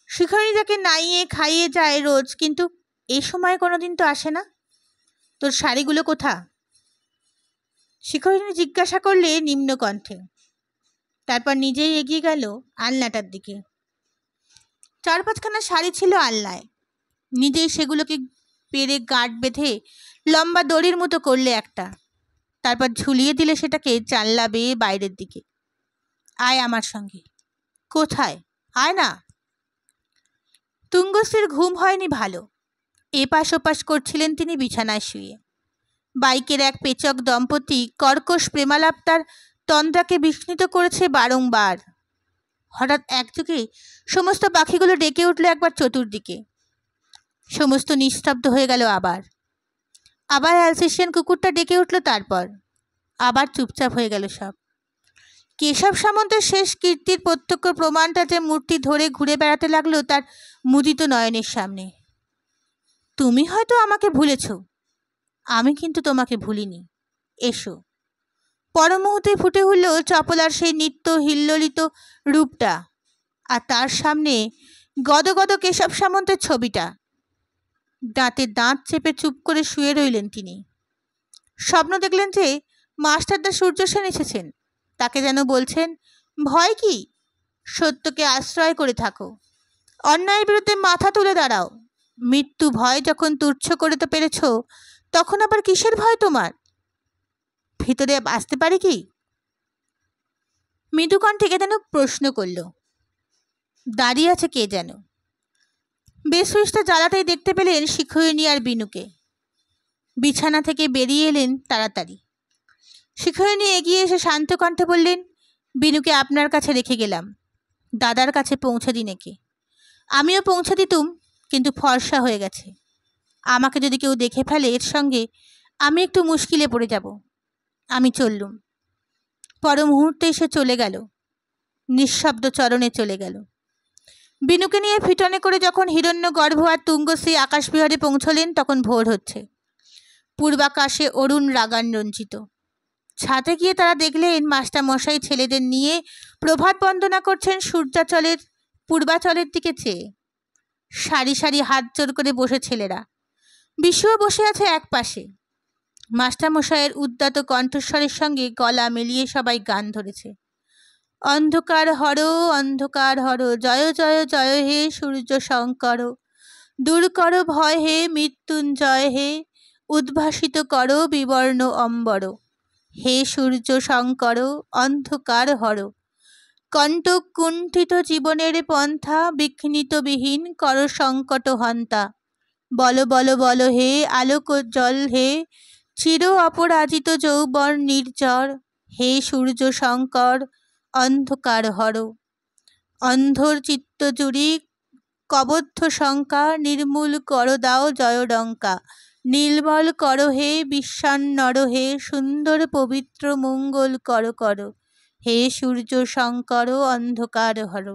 শিখরিণী তাকে নাইয়ে খাইয়ে যায় রোজ, কিন্তু এই সময় কোনোদিন তো আসে না। তোর শাড়িগুলো কোথা? শিখরিণী জিজ্ঞাসা করলে নিম্ন কণ্ঠে। তারপর নিজেই এগিয়ে গেল আলনাটার দিকে। 4-5খানা শাড়ি ছিল আলনায়। নিজেই সেগুলোকে পেরে গাঁট বেঁধে লম্বা দড়ির মতো করলে একটা। তারপর ঝুলিয়ে দিলে সেটাকে জানলা বেয়ে বাইরের দিকে। আয় আমার সঙ্গে। কোথায়? আয় না। তুঙ্গশ্রীর ঘুম হয়নি ভালো। এপাশ ওপাশ করছিলেন তিনি বিছানায় শুয়ে। বাইকের এক পেচক দম্পতি কর্কশ প্রেমালাপ তার তন্দ্রাকে বিস্মিত করেছে বারংবার। হঠাৎ একযোগে সমস্ত পাখিগুলো ডেকে উঠল একবার চতুর্দিকে। সমস্ত নিস্তব্ধ হয়ে গেল। আবার আবার অ্যালসেশিয়ান কুকুরটা ডেকে উঠল। তারপর আবার চুপচাপ হয়ে গেল সব। কেশব সামন্তের শেষ কীর্তির প্রত্যক্ষ প্রমাণটা যে মূর্তি ধরে ঘুরে বেড়াতে লাগলো তার মুদিত নয়নের সামনে। তুমি হয়তো আমাকে ভুলেছ, আমি কিন্তু তোমাকে ভুলিনি। এসো। পর মুহূর্তে ফুটে উঠল চপলার সেই নিত্য হিল্লোলিত রূপটা, আর তার সামনে গদগদ কেশব সামন্তের ছবিটা। দাঁতে দাঁত চেপে চুপ করে শুয়ে রইলেন তিনি। স্বপ্ন দেখলেন যে মাস্টারদা সূর্য সেন এসেছেন। তাকে যেন বলছেন, ভয় কি? সত্যকে আশ্রয় করে থাকো, অন্যায়ের বিরুদ্ধে মাথা তুলে দাঁড়াও। মৃত্যু ভয় যখন তুচ্ছ করে তো পেরেছ, তখন আবার কিসের ভয় তোমার? ভিতরে আসতে পারে কি? মৃদুকণ্ঠে কে যেন প্রশ্ন করল। দাঁড়িয়ে আছে কে যেন। বেশ সুইচটা জ্বালাতেই দেখতে পেলেন শিখরিণী আর বিনুকে। বিছানা থেকে বেরিয়ে এলেন তাড়াতাড়ি। শিখরিণী এগিয়ে এসে শান্ত কণ্ঠে বললেন, বিনুকে আপনার কাছে রেখে গেলাম, দাদার কাছে পৌঁছে দিন একে। আমিও পৌঁছে দিতুম, কিন্তু ফর্সা হয়ে গেছে। আমাকে যদি কেউ দেখে ফেলে এর সঙ্গে, আমি একটু মুশকিলে পড়ে যাব। আমি চললুম। পর মুহূর্তে সে চলে গেল, নিঃশব্দ চরণে চলে গেল। বিনুকে নিয়ে ফিটনে করে যখন হিরণ্যগর্ভ আর তুঙ্গশ্রী আকাশবিহারে পৌঁছলেন, তখন ভোর হচ্ছে। পূর্বাকাশে অরুণ রাগান রঞ্জিত। ছাদে গিয়ে তারা দেখলেন মাস্টারমশাই ছেলেদের নিয়ে প্রভাত বন্দনা করছেন সূর্যাচলের পূর্বাচলের দিকে চেয়ে। সারি সারি হাত জোর করে বসে ছেলেরা। বিশুও বসে আছে এক পাশে। মাস্টারমশাইয়ের উদ্যত কণ্ঠস্বরের সঙ্গে গলা মিলিয়ে সবাই গান ধরেছে। অন্ধকার হর, অন্ধকার হর, জয় জয় জয় হে সূর্য শঙ্কর, দূর কর ভয় হে মৃত্যুঞ্জয় হে, উদ্ভাসিত কর বিবর্ণ অম্বর, হে সূর্য শঙ্কর অন্ধকার হর, কণ্টক কুণ্ঠিত জীবনের পন্থা বিঘ্নিত বিহীন কর সংকট হন্তা, বল বল বল হে আলোক জল হে, চির অপরাজিত যৌবন নির্জর, হে সূর্য শঙ্কর অন্ধকার হর, অন্ধর চিত্ত জুড়ি কবদ্ধ শঙ্কা, নির্মূল কর দাও জয়ডঙ্কা, নির্মল কর হে বিশ্বান্নর হে, সুন্দর পবিত্র মঙ্গল কর কর, হে সূর্য শঙ্কর অন্ধকার হর।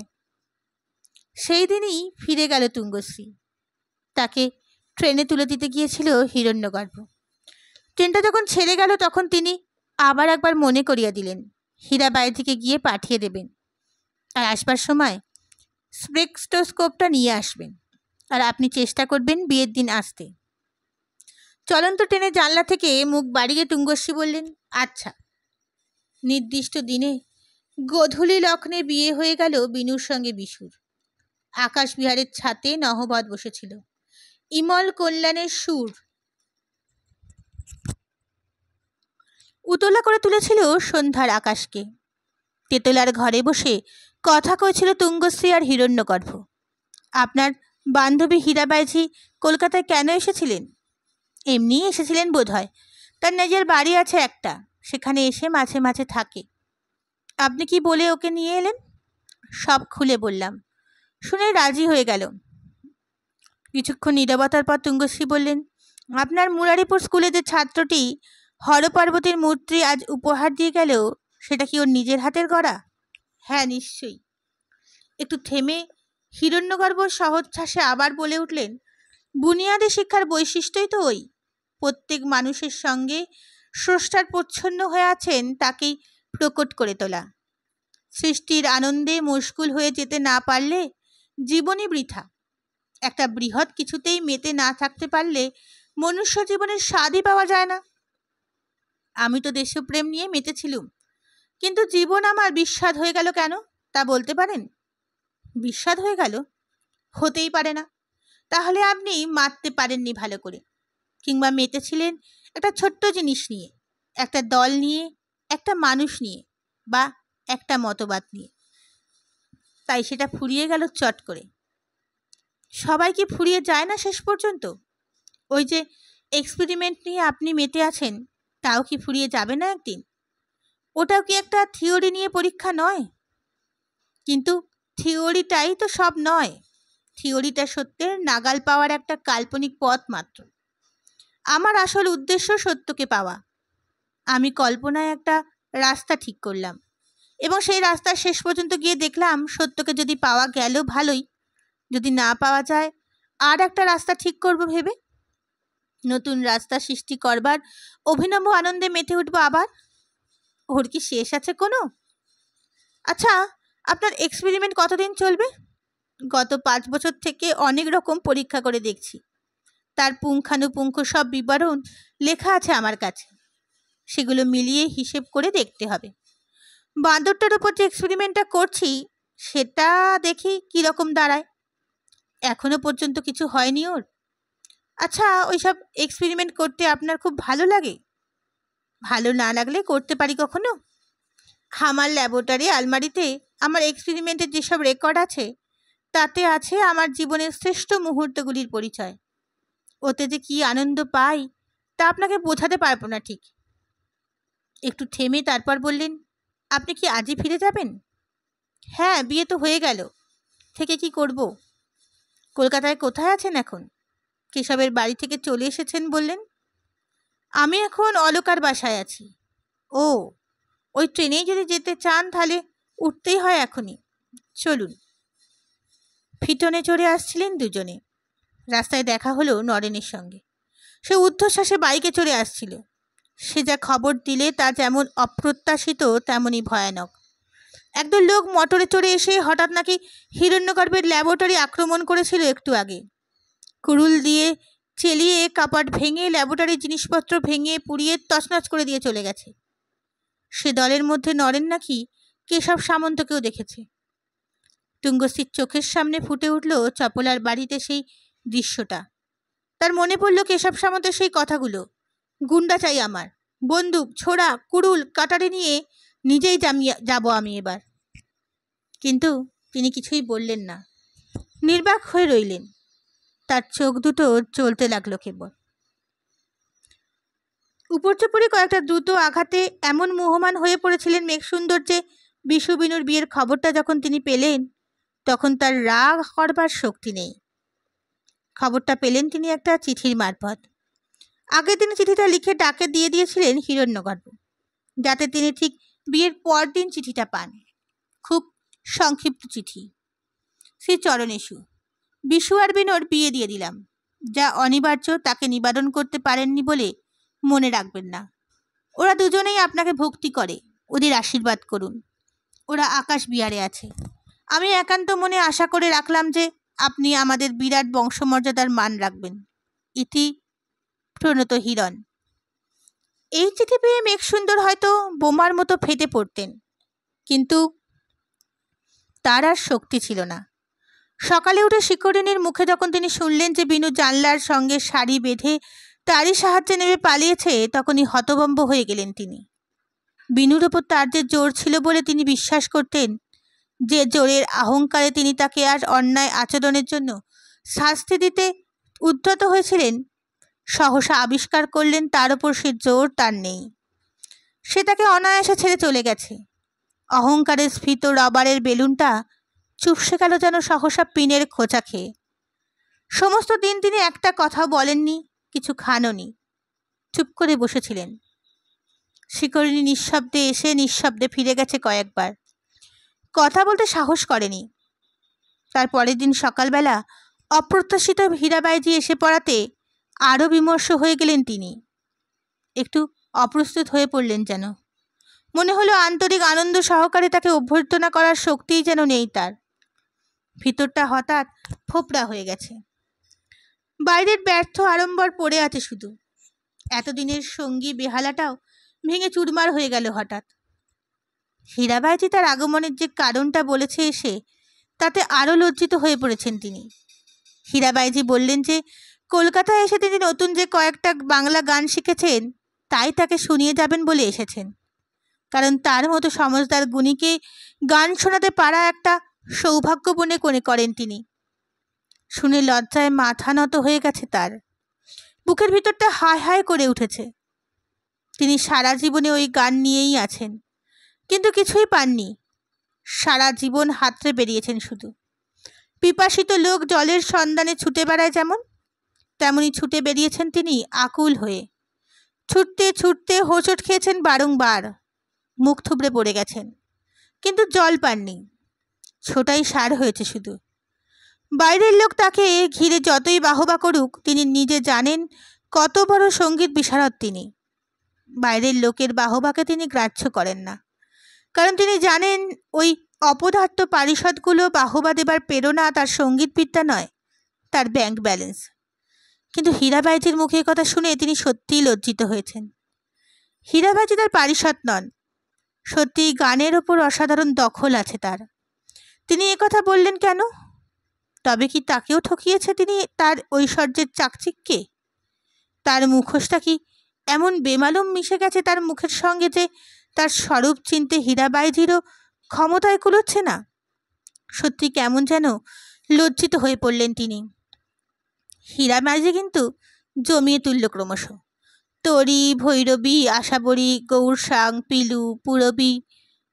সেই দিনই ফিরে গেল তুঙ্গশ্রী। তাকে ট্রেনে তুলে দিতে গিয়েছিল হিরণ্যগর্ভ। ট্রেনটা যখন ছেড়ে গেল তখন তিনি আবার একবার মনে করিয়া দিলেন হীরাবাই থেকে গিয়ে পাঠিয়ে দেবেন, আর আসবার সময় স্পেকট্রোস্কোপটা নিয়ে আসবেন, আর আপনি চেষ্টা করবেন বিয়ের দিন আসতে। চলন্ত ট্রেনের জানলা থেকে মুখ বাড়িয়ে তুঙ্গশ্রী বললেন, আচ্ছা। নির্দিষ্ট দিনে গোধূলি লগ্নে বিয়ে হয়ে গেল বিনুর সঙ্গে বিশুর। আকাশ বিহারের ছাতে নহবত বসেছিল। ইমল কল্যাণের সুর উতলা করে তুলেছিল সন্ধ্যার আকাশকে। তেতলার ঘরে বসে কথা কইছিল তুঙ্গশ্রী আর হিরণ্যগর্ভ। আপনার বান্ধবী হীরাবাইজি কলকাতায় কেন এসেছিলেন? এমনিই এসেছিলেন বোধহয়। তার নিজের বাড়ি আছে একটা, সেখানে এসে মাঝে মাঝে থাকে। আপনি কি বলে ওকে নিয়ে এলেন? সব খুলে বললাম। শুনে রাজি হয়ে গেল। কিছুক্ষণ নীরবতার পর তুঙ্গশ্রী বললেন, আপনার মুরারিপুর স্কুলে যে ছাত্রটি হরপার্বতীর মূর্তি আজ উপহার দিয়ে গেল, সেটা কি ওর নিজের হাতের গড়া? হ্যাঁ, নিশ্চয়ই। একটু থেমে হিরণ্যগর্ভ সহজশ্বাসে আবার বলে উঠলেন, বুনিয়াদী শিক্ষার বৈশিষ্ট্যই তো ওই। প্রত্যেক মানুষের সঙ্গে স্রষ্টার প্রচ্ছন্ন হয়ে আছেন তাকেই প্রকট করে তোলা। সৃষ্টির আনন্দে মশগুল হয়ে যেতে না পারলে জীবনই বৃথা। একটা বৃহৎ কিছুতেই মেতে না থাকতে পারলে মনুষ্য জীবনের স্বাদই পাওয়া যায় না। আমি তো দেশপ্রেম নিয়ে মেতেছিলুম, কিন্তু জীবন আমার বিস্বাদ হয়ে গেল কেন তা বলতে পারেন? বিস্বাদ হয়ে গেল? হতেই পারে না। তাহলে আপনি মারতে পারেননি ভালো করে, কিংবা মেতেছিলেন একটা ছোট্ট জিনিস নিয়ে, একটা দল নিয়ে, একটা মানুষ নিয়ে, বা একটা মতবাদ নিয়ে। তাই সেটা ফুরিয়ে গেল চট করে। সবাই কি ফুরিয়ে যায় না শেষ পর্যন্ত? ওই যে এক্সপেরিমেন্ট নিয়ে আপনি মেতে আছেন, তাও কি ফুরিয়ে যাবে না একদিন? ওটাও কি একটা থিওরি নিয়ে পরীক্ষা নয়? কিন্তু থিওরিটাই তো সব নয়। থিওরিটা সত্যের নাগাল পাওয়ার একটা কাল্পনিক পথ মাত্র। আমার আসল উদ্দেশ্য সত্যকে পাওয়া। আমি কল্পনায় একটা রাস্তা ঠিক করলাম, এবং সেই রাস্তার শেষ পর্যন্ত গিয়ে দেখলাম সত্যকে যদি পাওয়া গেল ভালোই, যদি না পাওয়া যায় আর একটা রাস্তা ঠিক করব ভেবে নতুন রাস্তা সৃষ্টি করবার অভিনব আনন্দে মেতে উঠবো আবার। ওর কি শেষ আছে কোনো? আচ্ছা, আপনার এক্সপেরিমেন্ট কতদিন চলবে? গত 5 বছর থেকে অনেক রকম পরীক্ষা করে দেখছি। তার পুঙ্খানুপুঙ্খ সব বিবরণ লেখা আছে আমার কাছে। সেগুলো মিলিয়ে হিসেব করে দেখতে হবে। বাঁদরটার উপর যে এক্সপেরিমেন্টটা করছি সেটা দেখি কীরকম দাঁড়ায়। এখনো পর্যন্ত কিছু হয়নি ওর। আচ্ছা, ওইসব এক্সপেরিমেন্ট করতে আপনার খুব ভালো লাগে? ভালো না লাগলে করতে পারি কখনো? আমার ল্যাবরেটরি আলমারিতে আমার এক্সপেরিমেন্টের যেসব রেকর্ড আছে, তাতে আছে আমার জীবনের শ্রেষ্ঠ মুহূর্তগুলির পরিচয়। ওতে যে কি আনন্দ পাই তা আপনাকে বোঝাতে পারবো না ঠিক। একটু থেমে তারপর বললেন, আপনি কি আজই ফিরে যাবেন? হ্যাঁ, বিয়ে তো হয়ে গেল, থেকে কি করব? কলকাতায় কোথায় আছেন এখন? কেশবের বাড়ি থেকে চলে এসেছেন বললেন। আমি এখন অলকার বাসায় আছি। ও, ওই ট্রেনেই যদি যেতে চান তাহলে উঠতেই হয় এখনই। চলুন। ফিটনে চড়ে আসছিলেন দুজনে। রাস্তায় দেখা হলো নরেনের সঙ্গে। সে ঊর্ধ্বশ্বাসে বাইকে চড়ে আসছিল। সে যা খবর দিলে তা যেমন অপ্রত্যাশিত তেমনই ভয়ানক। একদল লোক মোটরে চড়ে এসে হঠাৎ নাকি হিরণ্যগর্ভের ল্যাবরেটরি আক্রমণ করেছিল একটু আগে। কুড়ুল দিয়ে চেলিয়ে কাপাট ভেঙে ল্যাবরেটরির জিনিসপত্র ভেঙে পুড়িয়ে তছনছ করে দিয়ে চলে গেছে। সে দলের মধ্যে নরেন নাকি কেশব সামন্তকেও দেখেছে। তুঙ্গশ্রীর চোখের সামনে ফুটে উঠল চপলার বাড়িতে সেই দৃশ্যটা। তার মনে পড়ল কেশব সামন্তের সেই কথাগুলো, গুন্ডা চাই আমার, বন্দুক, ছোড়া, কুড়ুল, কাটারি নিয়ে নিজেই যাব আমি এবার। কিন্তু তিনি কিছুই বললেন না, নির্বাক হয়ে রইলেন। তার চোখ দুটো চলতে লাগলো কেবল। উপর্যুপরি কয়েকটা দ্রুত আঘাতে এমন মোহমান হয়ে পড়েছিলেন মেঘসুন্দর যে বিশু বিনুর বিয়ের খবরটা যখন তিনি পেলেন তখন তার রাগ করবার শক্তি নেই। খবরটা পেলেন তিনি একটা চিঠির মারফত। আগে তিনি চিঠিটা লিখে ডাকে দিয়ে দিয়েছিলেন হিরণ্যগর্ভ, যাতে তিনি ঠিক বিয়ের পরদিন চিঠিটা পান। খুব সংক্ষিপ্ত চিঠি। শ্রী চরণেশু, বিশু আর বিনোর বিয়ে দিয়ে দিলাম। যা অনিবার্য তাকে নিবারণ করতে পারেননি বলে মনে রাখবেন না। ওরা দুজনেই আপনাকে ভক্তি করে, ওদের আশীর্বাদ করুন। ওরা আকাশ বিহারে আছে। আমি একান্ত মনে আশা করে রাখলাম যে আপনি আমাদের বিরাট বংশমর্যাদার মান রাখবেন। ইতি প্রণত হিরণ। এই চিঠি পেয়ে মেঘসুন্দর হয়তো বোমার মতো ফেটে পড়তেন, কিন্তু তার আর শক্তি ছিল না। সকালে উঠে শিকরিণীর মুখে যখন তিনি শুনলেন যে বিনু জানলার সঙ্গে শাড়ি বেঁধে তারই সাহায্যে নেমে পালিয়েছে, তখনই হতভম্ব হয়ে গেলেন তিনি। বিনুর ওপর তার যে জোর ছিল বলে তিনি বিশ্বাস করতেন, যে জোরের অহংকারে তিনি তাকে আর অন্যায় আচরণের জন্য শাস্তি দিতে উদ্যত হয়েছিলেন, সহসা আবিষ্কার করলেন তার ওপর সে জোর তার নেই। সে তাকে অনায়াসে ছেড়ে চলে গেছে। অহংকারের স্ফীত রবারের বেলুনটা চুপসে গেল যেন সহসা পিনের খোঁচা খেয়ে। সমস্ত দিন তিনি একটা কথাও বলেননি, কিছু খাননি, চুপ করে বসেছিলেন। শিকরিণী নিঃশব্দে এসে নিঃশব্দে ফিরে গেছে কয়েকবার, কথা বলতে সাহস করেনি। তার পরের দিন সকালবেলা অপ্রত্যাশিত হীরাবাইজি এসে পড়াতে আরও বিমর্ষ হয়ে গেলেন তিনি। একটু অপ্রস্তুত হয়ে পড়লেন যেন। মনে হলো আন্তরিক আনন্দ সহকারে তাকে অভ্যর্থনা করার শক্তিই যেন নেই তার। ভিতরটা হঠাৎ ফোপড়া হয়ে গেছে। বাইরের ব্যর্থ আড়ম্বর পড়ে আছে শুধু। এতদিনের সঙ্গী বেহালাটাও ভেঙে চুরমার হয়ে গেল হঠাৎ। হীরাবাইজি তার আগমনের যে কারণটা বলেছে এসে, তাতে আরও লজ্জিত হয়ে পড়েছেন তিনি। হীরাবাইজি বললেন যে কলকাতায় এসে তিনি নতুন যে কয়েকটা বাংলা গান শিখেছেন তাই তাকে শুনিয়ে যাবেন বলে এসেছেন। কারণ তার মতো সমজদার গুণীকে গান শোনাতে পারা একটা সৌভাগ্য মনে করেন তিনি। শুনে লজ্জায় মাথা নত হয়ে গেছে তার। বুকের ভিতরটা হায় হায় করে উঠেছে। তিনি সারা জীবনে ওই গান নিয়েই আছেন, কিন্তু কিছুই পাননি। সারা জীবন হাতড়ে বেরিয়েছেন শুধু। পিপাসিত লোক জলের সন্ধানে ছুটে বেড়ায় যেমন, তেমনি ছুটে বেরিয়েছেন তিনি আকুল হয়ে। ছুটতে ছুটতে হোঁচট খেয়েছেন বারংবার, মুখ থুবড়ে পড়ে গেছেন, কিন্তু জল পাননি। ছোটাই সার হয়েছে শুধু। বাইরের লোক তাকে ঘিরে যতই বাহবা করুক, তিনি নিজে জানেন কত বড় সঙ্গীত বিশারদ তিনি। বাইরের লোকের বাহবাকে তিনি গ্রাহ্য করেন না, কারণ তিনি জানেন ওই অপদার্থ পারিষদগুলো বাহবা দেবার প্রেরণা তার সঙ্গীতবিদ্যা নয়, তার ব্যাংক ব্যালেন্স। কিন্তু হীরাবাইজির মুখে কথা শুনে তিনি সত্যিই লজ্জিত হয়েছেন। হীরাবাইজি তার পারিষদ নন, সত্যিই গানের ওপর অসাধারণ দখল আছে তার। তিনি কথা বললেন কেন? তবে কি তাকেও ঠকিয়েছে তিনি তার ঐশ্বর্যের চাকচিক্যে? তার মুখোশটা কি এমন বেমালুম মিশে গেছে তার মুখের সঙ্গে যে তার স্বরূপ চিনতে হীরাবাইজিরও ক্ষমতায় কুলোচ্ছে না? সত্যি কেমন যেন লজ্জিত হয়ে পড়লেন তিনি। হীরাবাইজি কিন্তু জমিয়ে তুলল ক্রমশ। তরি, ভৈরবী, আশাবরী, গৌরসাং, পিলু, পুরবী,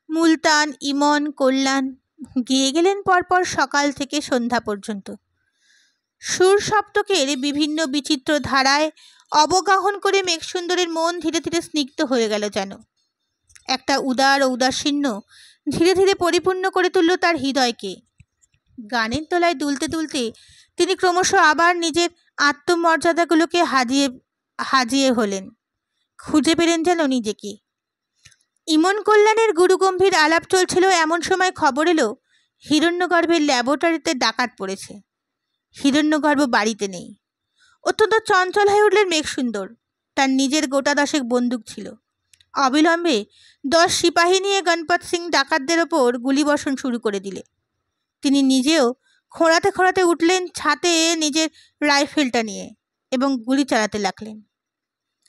মুলতান, ইমন, কল্যাণ গেয়ে গেলেন পরপর সকাল থেকে সন্ধ্যা পর্যন্ত। সুর সপ্তকের বিভিন্ন বিচিত্র ধারায় অবগাহন করে মেঘসুন্দরের মন ধীরে ধীরে স্নিগ্ধ হয়ে গেল যেন। একটা উদার ও উদাসীন্য ধীরে ধীরে পরিপূর্ণ করে তুলল তার হৃদয়কে। গানের তলায় দুলতে দুলতে তিনি ক্রমশ আবার নিজের আত্মমর্যাদাগুলোকে হাজিয়ে হলেন, খুঁজে পেলেন যেন নিজেকে। ইমন কল্যাণের গুরুগম্ভীর আলাপ চলছিল, এমন সময় খবর এলো হিরণ্যগর্ভের ল্যাবরেটরিতে ডাকাত পড়েছে। হিরণ্যগর্ভ বাড়িতে নেই। অত্যন্ত চঞ্চল হয়ে উঠলেন মেঘসুন্দর। তার নিজের গোটা 10 বন্দুক ছিল। অবিলম্বে 10 সিপাহী নিয়ে গণপত সিং ডাকাতদের ওপর গুলিবর্ষণ শুরু করে দিলে। তিনি নিজেও খোঁড়াতে খোঁড়াতে উঠলেন ছাতে নিজের রাইফেলটা নিয়ে এবং গুলি চালাতে লাগলেন।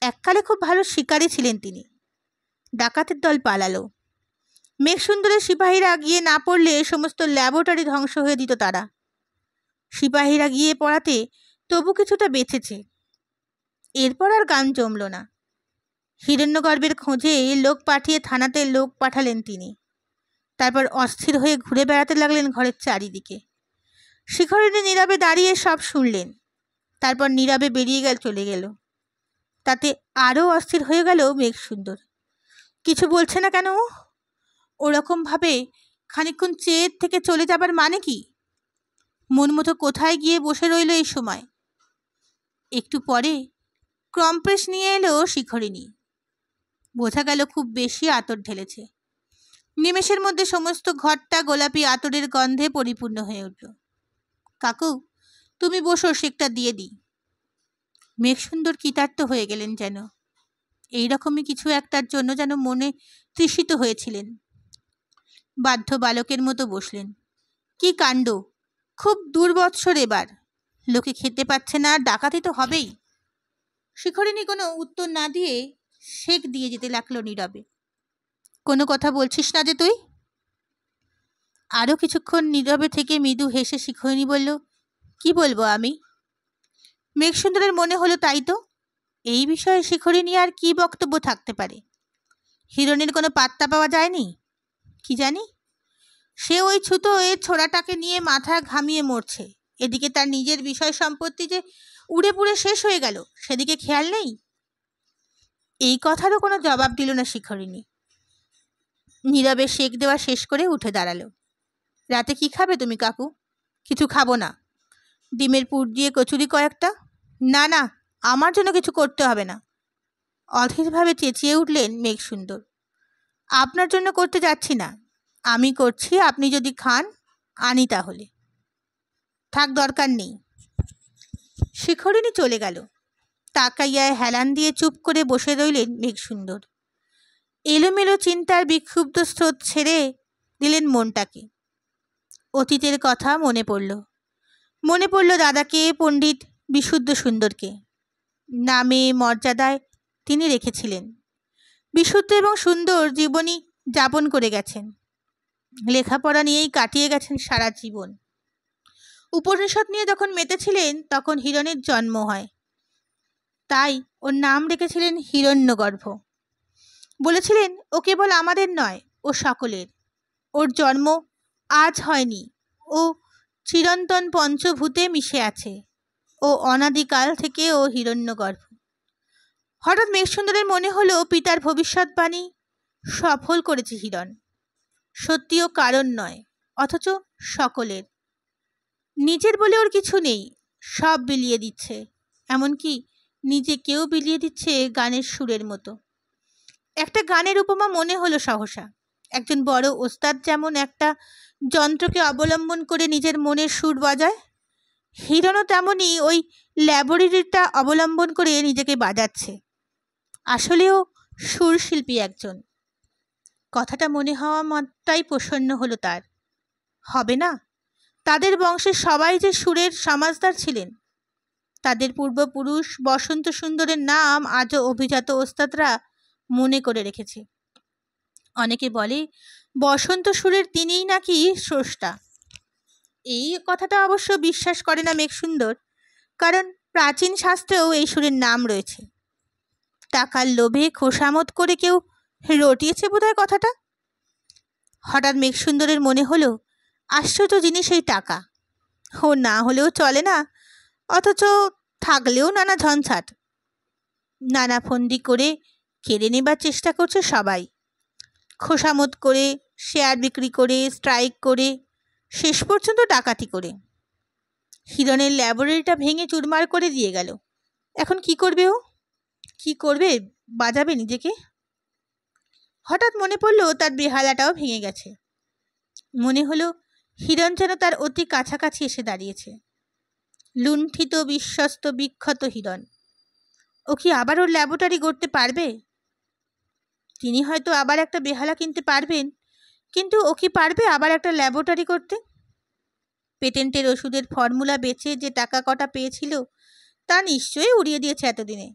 এককালে খুব ভালো শিকারী ছিলেন তিনি। ডাকাতের দল পালালো। মেঘসুন্দরের সিপাহীরা গিয়ে না পড়লে সমস্ত ল্যাবরেটরি ধ্বংস হয়ে দিত তারা। সিপাহীরা গিয়ে পড়াতে তবু কিছুটা বেঁচেছে। এরপর আর গান জমল না। হিরণ্যগর্ভের খোঁজে লোক পাঠিয়ে থানাতে লোক পাঠালেন তিনি। তারপর অস্থির হয়ে ঘুরে বেড়াতে লাগলেন ঘরের চারিদিকে। শিখরিণী নীরবে দাঁড়িয়ে সব শুনলেন, তারপর নীরবে বেরিয়ে চলে গেল। তাতে আরও অস্থির হয়ে গেল মেঘসুন্দর। কিছু বলছে না কেন? ওরকমভাবে খানিকক্ষণ চেয়ে থেকে চলে যাবার মানে কি? মন মতো কোথায় গিয়ে বসে রইল এই সময়। একটু পরে কম্প্রেস নিয়ে এলো শিখরিনী। বোঝা গেল খুব বেশি আতর ঢেলেছে। নিমেষের মধ্যে সমস্ত ঘরটা গোলাপি আতরের গন্ধে পরিপূর্ণ হয়ে উঠল। কাকু, তুমি বসো, শেকটা দিয়ে দিই। মেঘসুন্দর কৃতার্থ হয়ে গেলেন যেন। এইরকমই কিছু একটার জন্য যেন মনে তৃষিত হয়েছিলেন। বাধ্য বালকের মতো বসলেন। কি কাণ্ড! খুব দুর্বৎসর এবার। লোকে খেতে পাচ্ছে না, ডাকাতি তো হবেই। শিখরিনী কোনো উত্তর না দিয়ে শেক দিয়ে যেতে লাগলো নীরবে। কোনো কথা বলছিস না যে তুই? আরও কিছুক্ষণ নীরবে থেকে মৃদু হেসে শিখরিনী বলল, কি বলবো আমি? মেঘসুন্দরের মনে হলো তাই তো। এই বিষয়ে শিখরিনী আর কি বক্তব্য থাকতে পারে? হিরণের কোনো পাত্তা পাওয়া যায়নি? কি জানি, সে ওই ছুতো এ ছোড়াটাকে নিয়ে মাথা ঘামিয়ে মরছে। এদিকে তার নিজের বিষয় সম্পত্তি যে উড়ে পুড়ে শেষ হয়ে গেল, সেদিকে খেয়াল নেই। এই কথারও কোনো জবাব দিল না শিখরিনী। নীরবে শেক দেওয়া শেষ করে উঠে দাঁড়ালো। রাতে কি খাবে তুমি কাকু? কিছু খাবো না। ডিমের পুর দিয়ে কচুরি কয়েকটা? না না, আমার জন্য কিছু করতে হবে না। অধীরভাবে চেঁচিয়ে উঠলেন মেঘসুন্দর। আপনার জন্য করতে যাচ্ছি না, আমি করছি। আপনি যদি খান আনি তাহলে। থাক, দরকার নেই। শিখরিনী চলে গেল। তাকাইয়ায় হেলান দিয়ে চুপ করে বসে রইলেন মেঘসুন্দর। এলোমেলো চিন্তার বিক্ষুব্ধ স্রোত ছেড়ে দিলেন মনটাকে। অতীতের কথা মনে পড়ল। মনে পড়ল দাদাকে, পণ্ডিত বিশুদ্ধ সুন্দরকে। নামে মর্যাদায় তিনি রেখেছিলেন। বিশুদ্ধ এবং সুন্দর জীবনী যাপন করে গেছেন। লেখাপড়া নিয়েই কাটিয়ে গেছেন সারা জীবন। উপনিষদ নিয়ে যখন মেতেছিলেন তখন হিরণের জন্ম হয়। তাই ওর নাম রেখেছিলেন হিরণ্যগর্ভ। বলেছিলেন ও কেবল আমাদের নয়, ও সকলের। ওর জন্ম আজ হয়নি, ও চিরন্তন পঞ্চভূতে মিশে আছে। ও অনাদিকাল থেকে ও হিরণ্যগর্ভ। হঠাৎ মেঘসুন্দরের মনে হলো পিতার ভবিষ্যৎবাণী সফল করেছে হিরণ। সত্যিও কারণ নয়, অথচ সকলের। নিজের বলে ওর কিছু নেই, সব বিলিয়ে দিচ্ছে। এমনকি নিজেকেও বিলিয়ে দিচ্ছে গানের সুরের মতো। একটা গানের উপমা মনে হলো সহসা। একজন বড় ওস্তাদ যেমন একটা যন্ত্রকে অবলম্বন করে নিজের মনের সুর বাজায়, হিরণও তেমনই ওই ল্যাবরেটরিটা অবলম্বন করে নিজেকে বাজাচ্ছে। আসলেও সুরশিল্পী একজন। কথাটা মনে হওয়া মাত্রই প্রসন্ন হলো তার। হবে না? তাদের বংশের সবাই যে সুরের সমাজদার ছিলেন। তাদের পূর্বপুরুষ বসন্ত সুন্দরের নাম আজও অভিজাত ওস্তাদরা মনে করে রেখেছে। অনেকে বলে বসন্ত সুরের তিনিই নাকি স্রষ্টা। এই কথাটা অবশ্য বিশ্বাস করে না মেঘসুন্দর, কারণ প্রাচীন শাস্ত্রেও এই সুরের নাম রয়েছে। টাকার লোভে খোসামত করে কেউ রটিয়েছে বোধহয় কথাটা। হঠাৎ মেঘসুন্দরের মনে হলো আশ্চর্য জিনিস এই টাকা। ও না হলেও চলে না, অথচ থাকলেও নানা ঝঞ্ঝাট। নানা ফন্দি করে কেড়ে নেবার চেষ্টা করছে সবাই। খোসামত করে, শেয়ার বিক্রি করে, স্ট্রাইক করে, শেষ পর্যন্ত ডাকাতি করে। হিরণের ল্যাবরেটরিটা ভেঙে চুরমার করে দিয়ে গেল। এখন কি করবে ও? কি করবে? বাজাবে নিজেকে? হঠাৎ মনে পড়ল তার বেহালাটাও ভেঙে গেছে। মনে হলো হিরণ যেন তার অতি কাছাকাছি এসে দাঁড়িয়েছে। লুণ্ঠিত, বিশ্বস্ত, বিক্ষত হিরণ। ও কি আবার ওর ল্যাবরেটরি গড়তে পারবে? তিনি হয়তো আবার একটা বেহালা কিনতে পারবেন, কিন্তু ও কি পারবে আবার একটা ল্যাবরেটরি করতে? পেটেন্টের ওষুধের ফর্মুলা বেচে যে টাকা কটা পেয়েছিল তা নিশ্চয়ই উড়িয়ে দিয়েছে এতদিনে।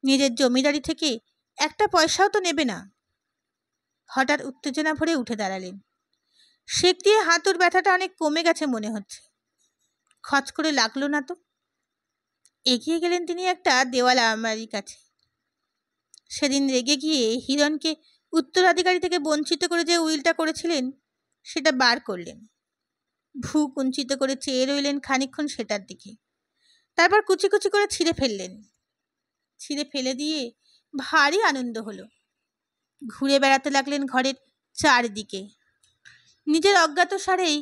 নিজের জমিদারি থেকে একটা পয়সাও তো নেবে না। হঠাৎ উত্তেজনা ভরে উঠে দাঁড়ালেন। শেক দিয়ে হাঁটুর ব্যথাটা অনেক কমে গেছে মনে হচ্ছে। খচ করে লাগলো না তো। এগিয়ে গেলেন তিনি একটা দেওয়াল আলমারির কাছে। সেদিন রেগে গিয়ে হিরণকে উত্তরাধিকারী থেকে বঞ্চিত করে যে উইলটা করেছিলেন সেটা বার করলেন। ভ্রু কুঞ্চিত করে চেয়ে রইলেন খানিকক্ষণ সেটার দিকে। তারপর কুচি কুচি করে ছিঁড়ে ফেললেন। ছিঁড়ে ফেলে দিয়ে ভারী আনন্দ হলো। ঘুরে বেড়াতে লাগলেন ঘরের চারদিকে। নিজের অজ্ঞাতসারেই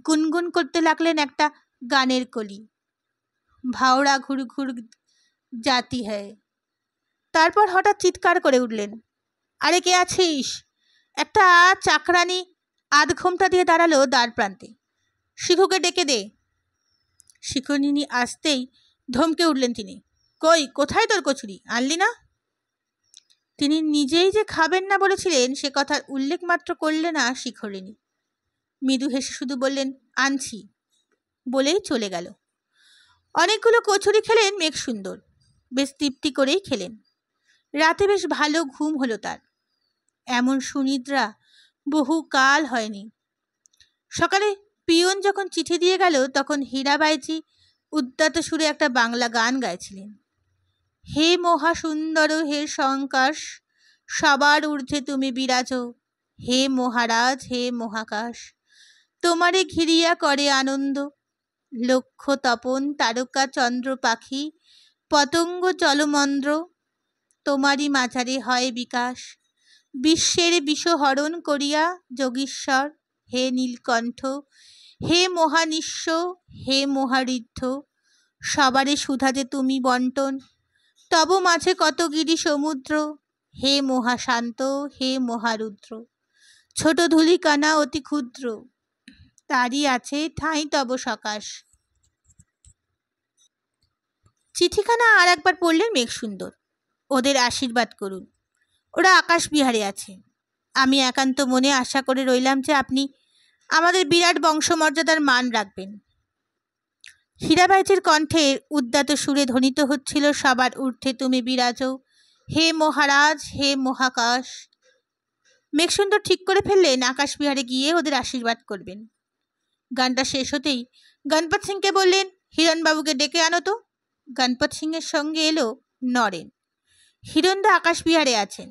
গুনগুন করতে লাগলেন একটা গানের কলি, ভাওড়া ঘুর ঘুর জাতি হ্যায়। তারপর হঠাৎ চিৎকার করে উঠলেন, আরে কে আছিস? একটা চাকরানি আধ ঘোমটা দিয়ে দাঁড়ালো দ্বার প্রান্তে। শিখুকে ডেকে দে। শিখুনিনি আসতেই ধমকে উঠলেন তিনি, কই, কোথায় তোর কচুরি, আনলি না? তিনি নিজেই যে খাবেন না বলেছিলেন সে কথার উল্লেখ মাত্র করলে না শিখরিনী। মৃদু হেসে শুধু বললেন, আনছি, বলেই চলে গেল। অনেকগুলো কচুরি খেলেন মেঘসুন্দর, বেশ তৃপ্তি করেই খেলেন। রাতে বেশ ভালো ঘুম হলো তার, এমন সুনিদ্রা বহু কাল হয়নি। সকালে পিয়ন যখন চিঠি দিয়ে গেল তখন হীরাবাইজি উদ্যত সুরে একটা বাংলা গান গাইছিলেন। হে মহাসুন্দর হে শঙ্কাশ, সবার ঊর্ধ্বে তুমি বিরাজ, হে মহারাজ হে মহাকাশ, তোমারে ঘিরিয়া করে আনন্দ, লক্ষ তপন তারকা চন্দ্র পাখি পতঙ্গ জলমন্দ্র, তোমারই মাঝারে হয় বিকাশ, বিশ্বের বিষহরণ করিয়া যোগীশ্বর, হে নীলকণ্ঠ, হে মহানিঃস্ব, হে মহাঋদ্ধ, সবারে সুধা যে তুমি বন্টন, তব মাঝে কত গিরি সমুদ্র, হে মহাশান্ত, হে মহারুদ্র, ছোট ধূলিকানা অতি ক্ষুদ্র, তারই আছে ঠাঁই তব সকাশ। চিঠিখানা আর একবার পড়লেন মেঘসুন্দর, ওদের আশীর্বাদ করুন, ওরা আকাশ বিহারে আছে। আমি একান্ত মনে আশা করে রইলাম যে আপনি আমাদের বিরাট বংশমর্যাদার মান রাখবেন। হীরাবাইজির কণ্ঠে উদ্যত সুরে ধ্বনিত হচ্ছিল, সবার ঊর্ধ্বে তুমি বিরাজ, হে মহারাজ হে মহাকাশ। মেঘসুন্দর ঠিক করে ফেললেন আকাশ বিহারে গিয়ে ওদের আশীর্বাদ করবেন। গানটা শেষ হতেই গণপত সিংকে বললেন, হিরণবাবুকে ডেকে আনো তো। গণপত সিংয়ের সঙ্গে এলো নরেন। হিরণদা আকাশ বিহারে আছেন,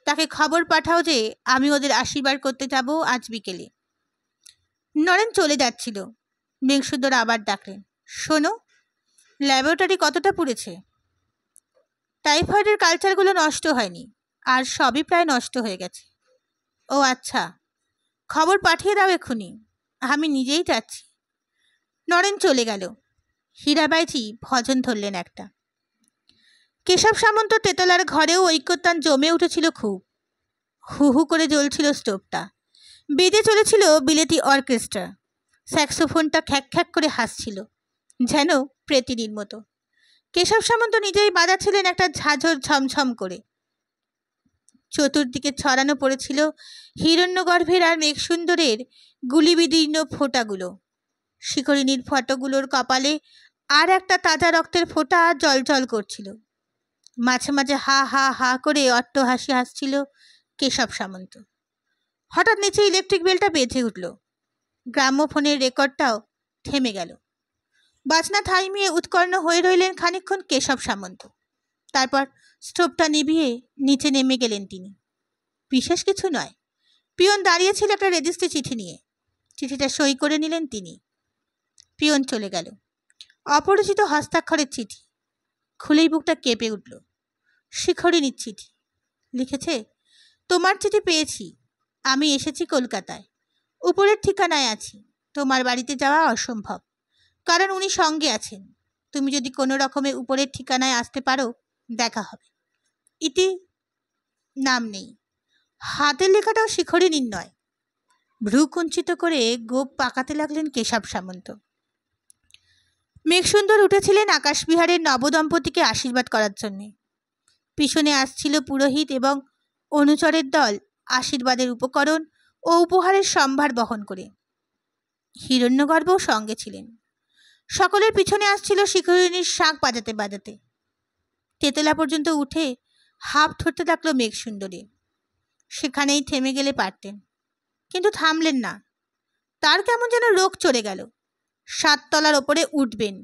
তাকে খবর পাঠাও যে আমি ওদের আশীর্বাদ করতে যাব আজ বিকেলে। নরেন চলে যাচ্ছিল, মেঘসুন্দর আবার ডাকলেন, শোনো, ল্যাবরেটরি কতটা পুড়েছে? টাইফয়েডের কালচারগুলো নষ্ট হয়নি, আর সবই প্রায় নষ্ট হয়ে গেছে। ও আচ্ছা, খবর পাঠিয়ে দাও এক্ষুনি, আমি নিজেই যাচ্ছি। নরেন চলে গেল। হীরাবাইজি ভজন ধরলেন একটা। কেশব সামন্ত তেতলার ঘরেও ঐক্যতান জমে উঠেছিল খুব। হু হু করে জ্বলছিল স্টোভটা, বেজে চলেছিল বিলেতি অর্কেস্ট্রা, স্যাক্সোফোনটা খ্যাক খ্যাক করে হাসছিল যেন প্রেতিনীর মতো। কেশব সামন্ত নিজেই বাজাচ্ছিলেন একটা ঝাঁঝর ঝমঝম করে। চতুর্দিকে ছড়ানো পড়েছিল হিরণ্যগর্ভের আর মেঘসুন্দরের গুলিবিদীর্ণ ফোঁটাগুলো। শিখরিনীর ফটোগুলোর কপালে আর একটা তাজা রক্তের ফোঁটা জল জল করছিল। মাঝে মাঝে হা হা হা করে অট্টহাসি হাসছিল কেশব সামন্ত। হঠাৎ নিচে ইলেকট্রিক বেলটা বেজে উঠল। গ্রাম্যফোনের রেকর্ডটাও থেমে গেল। বাজনা থামিয়ে উৎকর্ণ হয়ে রইলেন খানিকক্ষণ কেশব সামন্ত। তারপর স্টোভটা নিভিয়ে নিচে নেমে গেলেন তিনি। বিশেষ কিছু নয়, পিয়ন দাঁড়িয়েছিল একটা রেজিস্ট্রি চিঠি নিয়ে। চিঠিটা সই করে নিলেন তিনি। পিয়ন চলে গেল। অপরিচিত হস্তাক্ষরের চিঠি। খুলেই বুকটা কেঁপে উঠল। শিখরিনীর চিঠি। লিখেছে, তোমার চিঠি পেয়েছি, আমি এসেছি কলকাতায়, উপরের ঠিকানায় আছি। তোমার বাড়িতে যাওয়া অসম্ভব, কারণ উনি সঙ্গে আছেন। তুমি যদি কোনো রকমে উপরের ঠিকানায় আসতে পারো, দেখা হবে। ইতি। নাম নেই। হাতের লেখাটাও শিখরিনীর নয়। ভ্রু কুঞ্চিত করে গোপ পাকাতে লাগলেন কেশব সামন্ত। মেঘসুন্দর উঠেছিলেন আকাশবিহারের নবদম্পতিকে আশীর্বাদ করার জন্যে। পিছনে আসছিল পুরোহিত এবং অনুচরের দল আশীর্বাদের উপকরণ ও উপহারের সম্ভার বহন করে। হিরণ্যগর্ভও সঙ্গে ছিলেন। সকলের পিছনে আসছিল শিখরিনীর শাঁখ বাজাতে বাজাতে। তেতলা পর্যন্ত উঠে হাঁপ ধরতে থাকলো মেঘসুন্দরী। সেখানেই থেমে গেলে পারতেন, কিন্তু থামলেন না। তার কেমন যেন রোগ চড়ে গেল। 7 তলার ওপরে উঠবেন,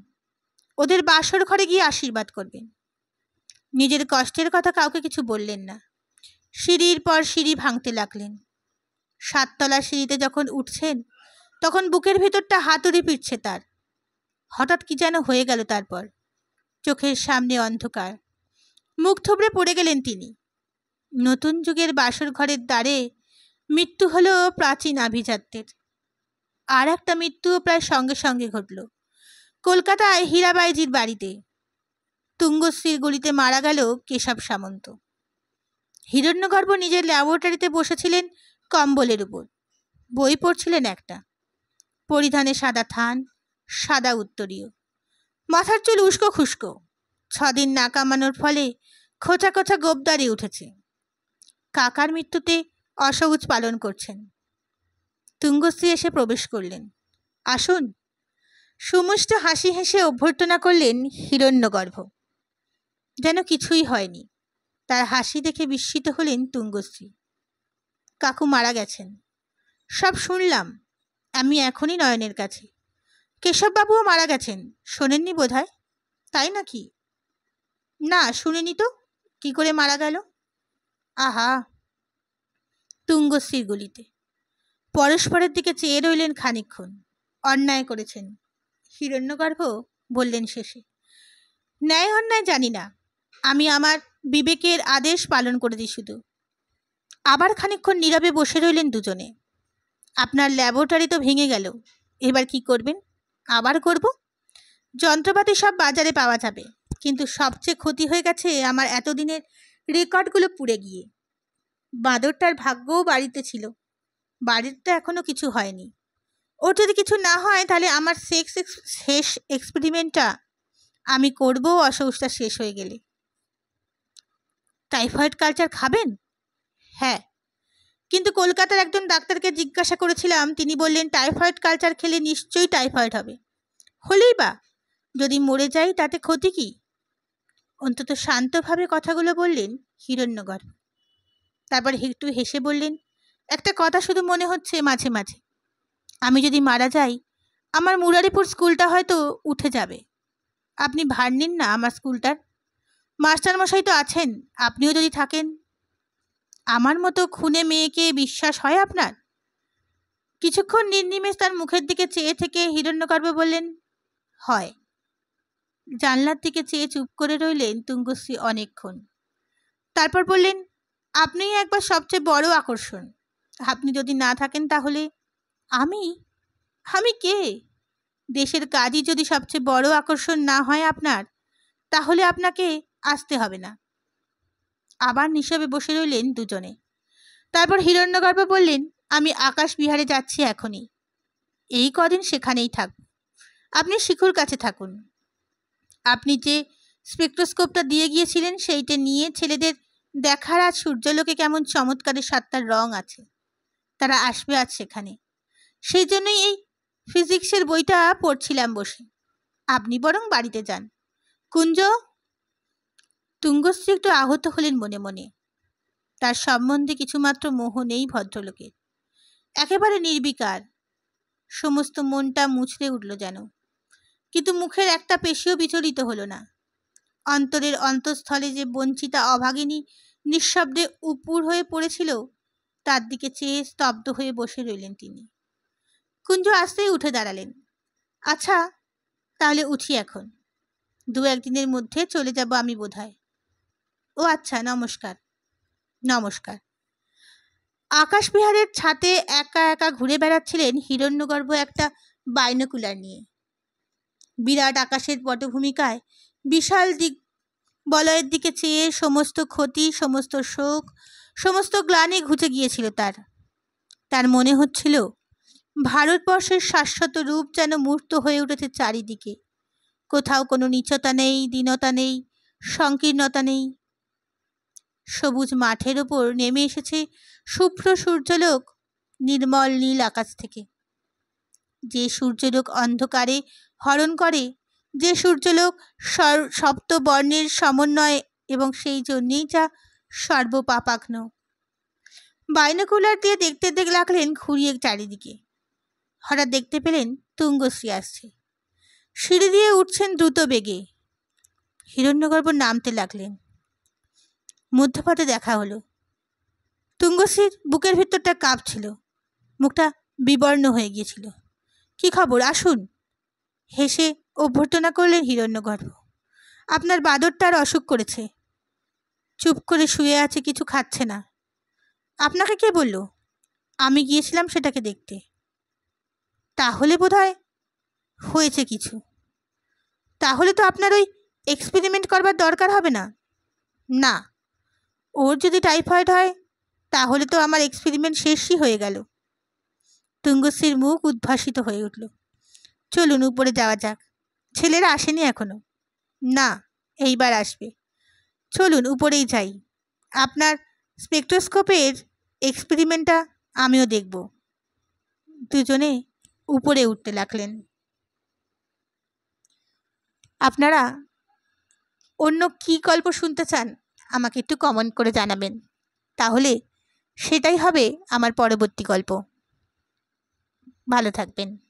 ওদের বাসর ঘরে গিয়ে আশীর্বাদ করবেন। নিজের কষ্টের কথা কাউকে কিছু বললেন না। সিঁড়ির পর সিঁড়ি ভাঙতে লাগলেন। 7 তলার সিঁড়িতে যখন উঠছেন তখন বুকের ভেতরটা হাতুড়ি পিটছে তার। হঠাৎ কি যেন হয়ে গেল। তারপর চোখের সামনে অন্ধকার। মুখ থুবড়ে পড়ে গেলেন তিনি। নতুন যুগের বাসর ঘরের দ্বারে মৃত্যু হলো প্রাচীন আভিজাত্যের। আর একটা মৃত্যুও প্রায় সঙ্গে সঙ্গে ঘটল কলকাতায় হীরাবাইজির বাড়িতে। তুঙ্গশ্রীর গুলিতে মারা গেল কেশব সামন্ত। হিরণ্যগর্ভ নিজের ল্যাবরেটরিতে বসেছিলেন কম্বলের উপর, বই পড়ছিলেন একটা। পরিধানে সাদা থান, সাদা উত্তরীয়, মাথার চুল উস্কো খুস্কো, 6 দিন না কামানোর ফলে খোঁচা খোঁচা গোপ দাঁড়িয়ে উঠেছে। কাকার মৃত্যুতে অসৌচ পালন করছেন। তুঙ্গশ্রী এসে প্রবেশ করলেন। আসুন। সুমিষ্ট হাসি হেসে অভ্যর্থনা করলেন হিরণ্যগর্ভ। যেন কিছুই হয়নি। তার হাসি দেখে বিস্মিত হলেন তুঙ্গশ্রী। কাকু মারা গেছেন, সব শুনলাম আমি এখনই নয়নের কাছে। কেশববাবুও মারা গেছেন, শোনেননি বোধহয়? তাই নাকি? না, শুনিনি তো। কি করে মারা গেল? আহা, তুঙ্গশ্রীর গুলিতে। পরস্পরের দিকে চেয়ে রইলেন খানিকক্ষণ। অন্যায় করেছেন, হিরণ্যগর্ভ বললেন শেষে। ন্যায় অন্যায় জানি না, আমি আমার বিবেকের আদেশ পালন করেছি শুধু। আবার খানিকক্ষণ নীরবে বসে রইলেন দুজনে। আপনার ল্যাবরেটরি তো ভেঙে গেল, এবার কি করবেন? আবার করব। যন্ত্রপাতি সব বাজারে পাওয়া যাবে, কিন্তু সবচেয়ে ক্ষতি হয়ে গেছে আমার এতদিনের রেকর্ডগুলো পুড়ে গিয়ে। বাঁদরটার ভাগ্যও বাড়িতে ছিল, বাড়ির তো এখনো কিছু হয়নি। ওর যদি কিছু না হয় তাহলে আমার শেষ এক্সপেরিমেন্টটা আমি করবো অসৌচটা শেষ হয়ে গেলে। টাইফয়েড কালচার খাবেন? হ্যাঁ, কিন্তু কলকাতার একজন ডাক্তারকে জিজ্ঞাসা করেছিলাম, তিনি বললেন টাইফয়েড কালচার খেলে নিশ্চয়ই টাইফয়েড হবে। হলেই বা, যদি মরে যাই তাতে ক্ষতি কি? অন্তত শান্তভাবে কথাগুলো বললেন হিরণ্যগর্ভ। তারপর একটু হেসে বললেন, একটা কথা শুধু মনে হচ্ছে মাঝে মাঝে, আমি যদি মারা যাই আমার মুরারিপুর স্কুলটা হয়তো উঠে যাবে। আপনি ভার নিন না আমার স্কুলটার। মাস্টারমশাই তো আছেন, আপনিও যদি থাকেন। আমার মতো খুনে মেয়েকে বিশ্বাস হয় আপনার? কিছুক্ষণ নির্নিমেষ তার মুখের দিকে চেয়ে থেকে হিরণ্যগর্ভ বললেন, হয়। জানলার দিকে চেয়ে চুপ করে রইলেন তুঙ্গশ্রী অনেকক্ষণ। তারপর বললেন, আপনিই একবার সবচেয়ে বড় আকর্ষণ। আপনি যদি না থাকেন তাহলে আমি আমি কে? দেশের কাজই যদি সবচেয়ে বড় আকর্ষণ না হয় আপনার, তাহলে আপনাকে আসতে হবে না। আবার নিঃশব্দে বসে রইলেন দুজনে। তারপর হিরণ্যগর্ভ বললেন, আমি আকাশ বিহারে যাচ্ছি এখনই। এই কদিন সেখানেই থাকব। আপনি শিখুর কাছে থাকুন। আপনি যে স্পেকট্রোস্কোপটা দিয়ে গিয়েছিলেন সেইটা নিয়ে ছেলেদের দেখার আজ সূর্যালোকে কেমন চমৎকারের 7টা রং আছে, তারা আসবে আজ সেখানে। সেই জন্যই এই ফিজিক্সের বইটা পড়ছিলাম বসে। আপনি বরং বাড়িতে যান। কুঞ্জ। তুঙ্গশ্রী একটু আহত হলেন মনে মনে। তার সম্বন্ধে কিছুমাত্র মোহ নেই ভদ্রলোকের, একেবারে নির্বিকার। সমস্ত মনটা মুচড়ে উঠল যেন, কিন্তু মুখের একটা পেশিও বিচলিত হলো না। অন্তরের অন্তঃস্থলে যে বঞ্চিতা অভাগিনী নিঃশব্দে উপুর হয়ে পড়েছিল, তার দিকে চেয়ে স্তব্ধ হয়ে বসে রইলেন তিনি। কুঞ্জ আসতেই উঠে দাঁড়ালেন। আচ্ছা, তাহলে উঠি এখন। 2-1 দিনের মধ্যে চলে যাব আমি বোধহয়। ও আচ্ছা, নমস্কার। নমস্কার। আকাশ বিহারের ছাতে একা একা ঘুরে বেড়াচ্ছিলেন হিরণ্যগর্ভ একটা বাইনোকুলার নিয়ে। বিরাট আকাশের পটভূমিকায় বিশাল বলয়ের দিকে চেয়ে সমস্ত ক্ষতি, সমস্ত শোক, সমস্ত গ্লানি ঘুচে গিয়েছিল তার মনে হচ্ছিল ভারতবর্ষের শাশ্বত রূপ যেন মূর্ত হয়ে উঠেছে চারিদিকে। কোথাও কোনো নীচতা নেই, দীনতা নেই, সংকীর্ণতা নেই। সবুজ মাঠের ওপর নেমে এসেছে শুভ্র সূর্যলোক নির্মল নীল আকাশ থেকে। যে সূর্যলোক অন্ধকারে হরণ করে, যে সূর্যলোক সপ্তবর্ণের সমন্বয়, এবং সেই জন্যেই যা সর্বপাপাগ্ন। বাইনোকুলার দিয়ে দেখতে লাগলেন ঘুরিয়ে চারিদিকে। হঠাৎ দেখতে পেলেন তুঙ্গশ্রী আসছে। সিঁড়ি দিয়ে উঠছেন দ্রুত বেগে। হিরণ্যগর্ভ নামতে লাগলেন। মধ্যপথে দেখা হলো। তুঙ্গশ্রীর বুকের ভেতরটা কাঁপছিল, মুখটা বিবর্ণ হয়ে গিয়েছিল। কি খবর, আসুন। হেসে অভ্যর্থনা করলেন হিরণ্যগর্ভ। আপনার বাদরটার অসুখ করেছে, চুপ করে শুয়ে আছে, কিছু খাচ্ছে না। আপনাকে কে বলল? আমি গিয়েছিলাম সেটাকে দেখতে। তাহলে বোধহয় হয়েছে কিছু। তাহলে তো আপনার ওই এক্সপেরিমেন্ট করবার দরকার হবে না। না, ওর যদি টাইফয়েড হয় তাহলে তো আমার এক্সপেরিমেন্ট শেষই হয়ে গেল। তুঙ্গশ্রীর মুখ উদ্ভাসিত হয়ে উঠল। চলুন উপরে যাওয়া যাক। ছেলেরা আসেনি এখনো। না, এইবার আসবে। চলুন উপরেই যাই। আপনার স্পেকট্রোস্কোপের এক্সপেরিমেন্টটা আমিও দেখব। দুজনে উপরে উঠতে লাগলেন। আপনারা অন্য কী গল্প শুনতে চান আমাকে একটু কমেন্ট করে জানাবেন, তাহলে সেটাই হবে আমার পরবর্তী গল্প। ভালো থাকবেন।